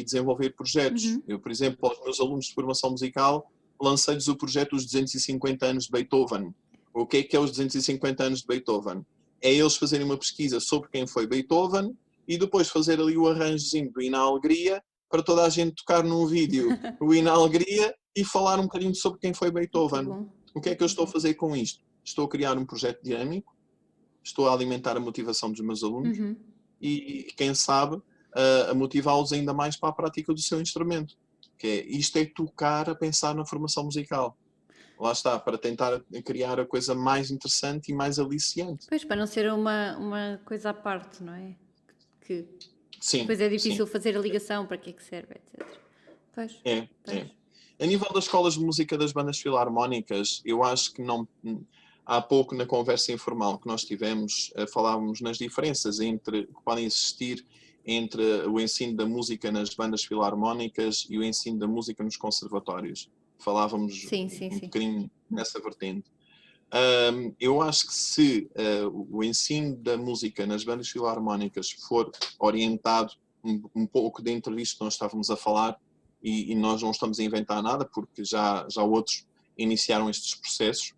desenvolver projetos. Uhum. Eu, por exemplo, aos meus alunos de formação musical, lancei-lhes o projeto Os 250 anos de Beethoven. O que é os 250 anos de Beethoven? É eles fazerem uma pesquisa sobre quem foi Beethoven e depois fazer ali o arranjozinho do Hino à Alegria para toda a gente tocar num vídeo o Hino à Alegria e falar um bocadinho sobre quem foi Muito Beethoven. bom. O que é que eu estou a fazer com isto? Estou a criar um projeto dinâmico, estou a alimentar a motivação dos meus alunos Uhum. e quem sabe, a motivá-los ainda mais para a prática do seu instrumento. Que é, isto é tocar a pensar na formação musical. Lá está, para tentar criar a coisa mais interessante e mais aliciante. Pois, para não ser uma coisa à parte, não é? Que Sim, depois é sim, difícil fazer a ligação para que é que serve, etc. Pois, é. pois. A nível das escolas de música das bandas filarmónicas, eu acho que não. Há pouco, na conversa informal que nós tivemos, falávamos nas diferenças que podem existir entre o ensino da música nas bandas filarmónicas e o ensino da música nos conservatórios. Falávamos Sim, sim, um sim. bocadinho nessa vertente. Eu acho que se o ensino da música nas bandas filarmónicas for orientado um pouco dentro disto que nós estávamos a falar, e nós não estamos a inventar nada, porque já outros iniciaram estes processos,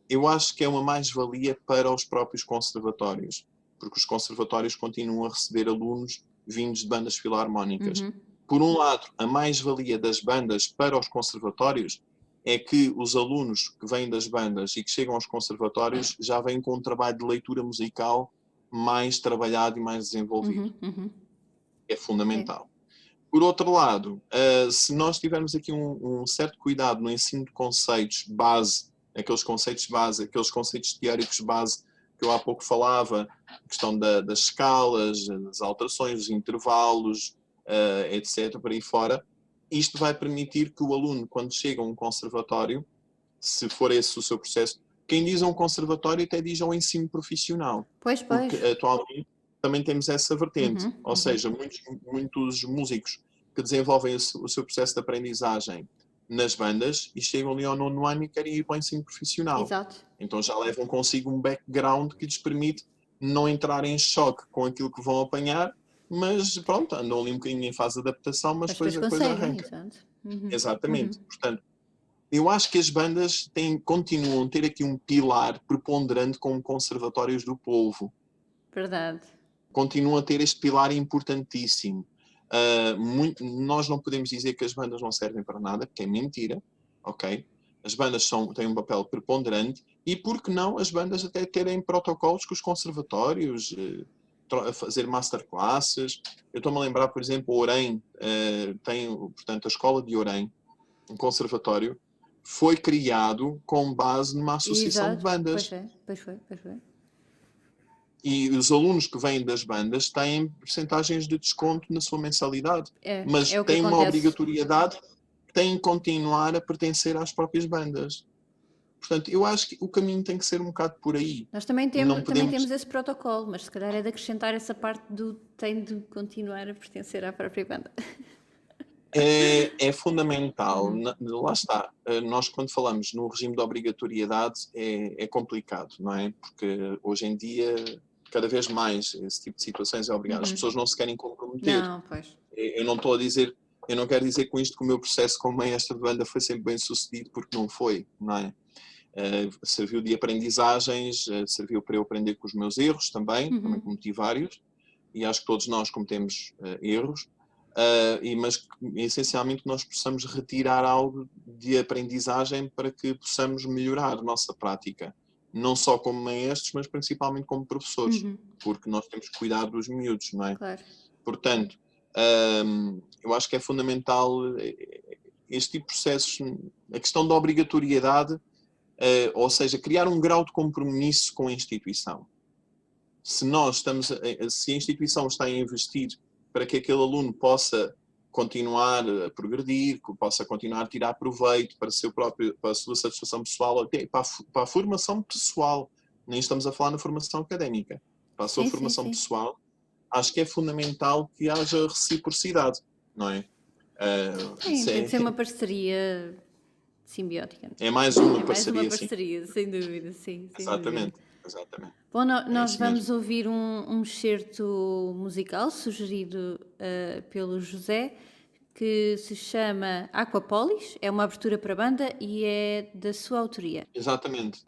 eu acho que é uma mais-valia para os próprios conservatórios, porque os conservatórios continuam a receber alunos vindos de bandas filarmónicas. Uhum. Por um lado, a mais-valia das bandas para os conservatórios é que os alunos que vêm das bandas e que chegam aos conservatórios já vêm com um trabalho de leitura musical mais trabalhado e mais desenvolvido. Uhum. Uhum. É É. fundamental. Por outro lado, se nós tivermos aqui um certo cuidado no ensino de conceitos base, aqueles conceitos teóricos base que eu há pouco falava, a questão das escalas, das alterações, dos intervalos, etc., por aí fora, isto vai permitir que o aluno, quando chega a um conservatório, se for esse o seu processo, quem diz a um conservatório até diz ao ensino profissional, Pois, porque pois. atualmente também temos essa vertente, Uhum. ou Uhum. seja, muitos músicos que desenvolvem o seu processo de aprendizagem nas bandas e chegam ali ao nono ano e querem ir para o ensino profissional. Exato. Então já levam consigo um background que lhes permite não entrar em choque com aquilo que vão apanhar, mas pronto, andam ali um bocadinho em fase de adaptação, mas Mas depois depois a coisa conseguem, arranca. exato. Uhum. Exatamente. Uhum. Portanto, eu acho que as bandas continuam a ter aqui um pilar preponderante como conservatórios do povo. Verdade. Continuam a ter este pilar importantíssimo. Nós não podemos dizer que as bandas não servem para nada, porque é mentira, ok? As bandas têm um papel preponderante e, por que não, as bandas até terem protocolos com os conservatórios, a fazer masterclasses. Eu estou-me a lembrar, por exemplo, o Orem tem, portanto, a escola de Orem, um conservatório, foi criado com base numa associação de Exato. Pois bandas. é. Pois foi. Pois foi. E os alunos que vêm das bandas têm percentagens de desconto na sua mensalidade, É. mas É o que têm uma acontece. obrigatoriedade, têm que continuar a pertencer às próprias bandas. Portanto, eu acho que o caminho tem que ser um bocado por aí. Nós Não também temos podemos. esse protocolo, mas se calhar é de acrescentar essa parte do tem de continuar a pertencer à própria banda. É fundamental, Uhum. lá está. Nós, quando falamos no regime de obrigatoriedade, é complicado, não é? Porque hoje em dia cada vez mais esse tipo de situações é obrigado. As pessoas não se querem comprometer. Não, pois. Eu não estou a dizer, eu não quero dizer com isto que o meu processo como maestro de banda foi sempre bem sucedido, porque não foi, não é? Serviu de aprendizagens, serviu para eu aprender com os meus erros também cometi vários, e acho que todos nós cometemos erros, mas essencialmente nós possamos retirar algo de aprendizagem para que possamos melhorar a nossa prática, não só como maestros, mas principalmente como professores, porque nós temos que cuidar dos miúdos, não é? Claro. Portanto, eu acho que é fundamental este tipo de processos, a questão da obrigatoriedade, ou seja, criar um grau de compromisso com a instituição. Se a instituição está a investir para que aquele aluno possa continuar a progredir, que possa continuar a tirar proveito para a sua satisfação pessoal, até para a formação pessoal, nem estamos a falar na formação académica, para a sua formação pessoal, acho que é fundamental que haja reciprocidade, não é? Sim, tem de ser uma parceria simbiótica. É mais uma Mais uma parceria, sim. parceria, sem dúvida, sim. Sem Exatamente, dúvida. exatamente. Bom, nós isso vamos mesmo. ouvir um excerto musical sugerido pelo José, que se chama Aquapolis, é uma abertura para banda e é da sua autoria. Exatamente.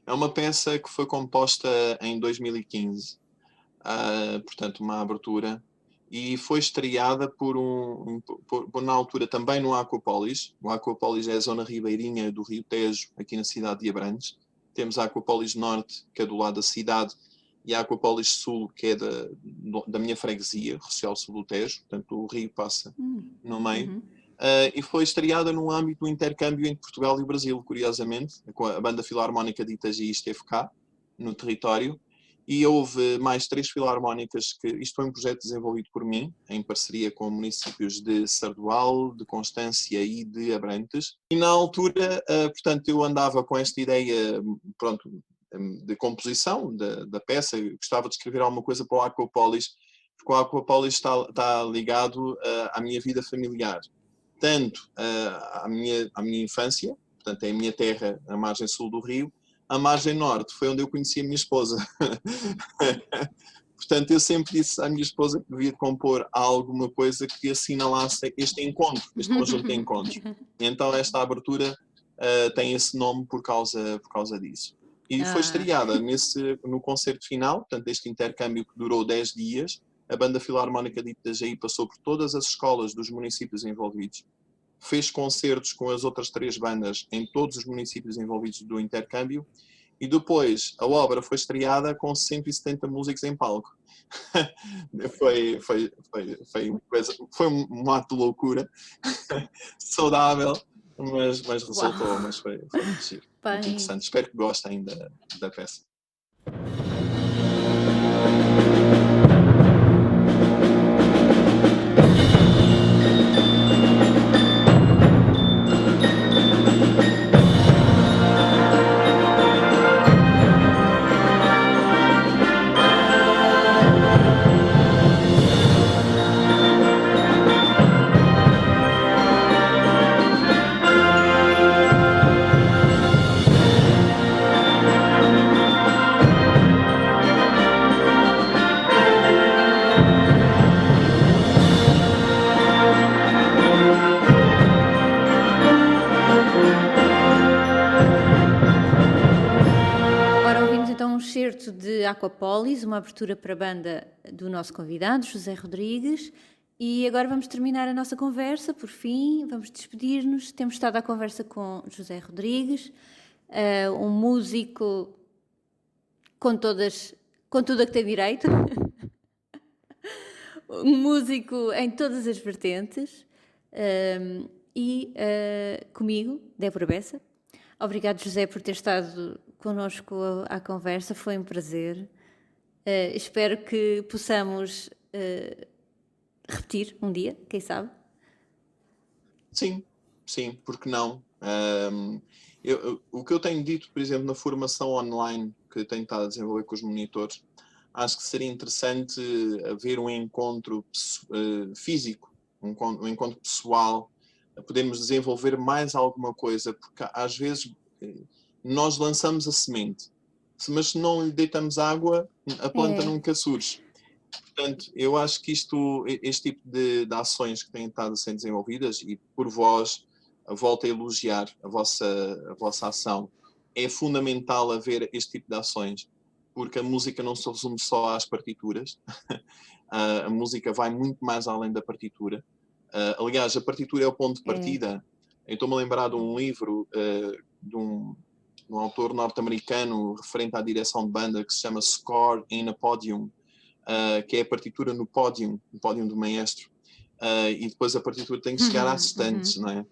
É uma peça que foi composta em 2015, portanto uma abertura, e foi estreada na altura também no Aquapolis. O Aquapolis é a zona ribeirinha do Rio Tejo, aqui na cidade de Abrantes. Temos a Aquapolis Norte, que é do lado da cidade, e a Aquapolis Sul, que é da minha freguesia, Rocial Sul do Tejo, portanto o rio passa no meio. E foi estreada no âmbito do intercâmbio entre Portugal e o Brasil, curiosamente. A Banda Filarmónica de Itagi esteve cá, no território, e houve mais 3 filarmónicas isto foi um projeto desenvolvido por mim, em parceria com municípios de Sardual, de Constância e de Abrantes. E na altura, portanto, eu andava com esta ideia, pronto, de composição da peça, gostava de escrever alguma coisa para o Aquapolis, porque o Aquapolis está ligado à minha vida familiar. Tanto à minha infância, portanto é a minha terra, a margem sul do rio, a margem norte foi onde eu conheci a minha esposa. Portanto, eu sempre disse à minha esposa que devia compor alguma coisa que assinalasse este encontro, este conjunto de encontros. E então esta abertura tem esse nome por causa disso. E foi estreada no concerto final, portanto, este intercâmbio que durou 10 dias, a Banda Filarmónica de Itajaí passou por todas as escolas dos municípios envolvidos, fez concertos com as outras 3 bandas em todos os municípios envolvidos do intercâmbio, e depois a obra foi estreada com 170 músicos em palco. Foi um ato de loucura, saudável, mas resultou, mas foi muito giro, muito interessante. Espero que gostem da peça. De Aquapolis, uma abertura para a banda do nosso convidado, José Rodrigues, e agora vamos terminar a nossa conversa, por fim, vamos despedir-nos. Temos estado à conversa com José Rodrigues, um músico com tudo a que tem direito, um músico em todas as vertentes, e comigo, Débora Bessa. Obrigado, José, por ter estado connosco à conversa, foi um prazer. Espero que possamos repetir um dia, quem sabe? Sim, porque não? O que eu tenho dito, por exemplo, na formação online que tenho estado a desenvolver com os monitores, acho que seria interessante haver um encontro físico, um encontro pessoal, podemos desenvolver mais alguma coisa, porque às vezes nós lançamos a semente. mas se não lhe deitamos água, a planta É, nunca surge. Portanto, eu acho que este tipo de ações que têm estado a ser desenvolvidas, e por vós, volto a elogiar a vossa ação, é fundamental haver este tipo de ações, porque a música não se resume só às partituras, a música vai muito mais além da partitura. Aliás, a partitura é o ponto de é. partida. Eu estou-me a lembrar de um livro de um autor norte-americano referente à direção de banda que se chama Score in a Podium, que é a partitura no pódio do maestro. E depois a partitura tem que chegar às estantes, não é?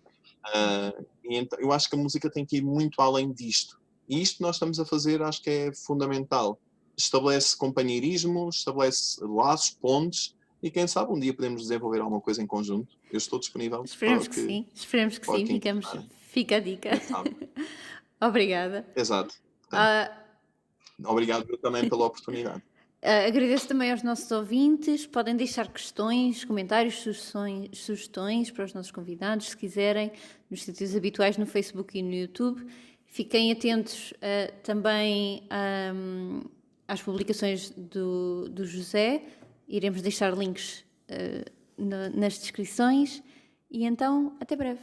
E então, eu acho que a música tem que ir muito além disto. E isto que nós estamos a fazer acho que é fundamental. Estabelece companheirismo, estabelece laços, pontes, e quem sabe um dia podemos desenvolver alguma coisa em conjunto. Eu estou disponível para o que, Esperemos que para o sim, que interessar. fica a dica. Quem sabe? Obrigada. Exato. Portanto, Ah, obrigado eu também pela oportunidade. agradeço também aos nossos ouvintes. Podem deixar questões, comentários, sugestões para os nossos convidados, se quiserem, nos sítios habituais no Facebook e no YouTube. Fiquem atentos também às publicações do José. Iremos deixar links nas descrições. E então, até breve.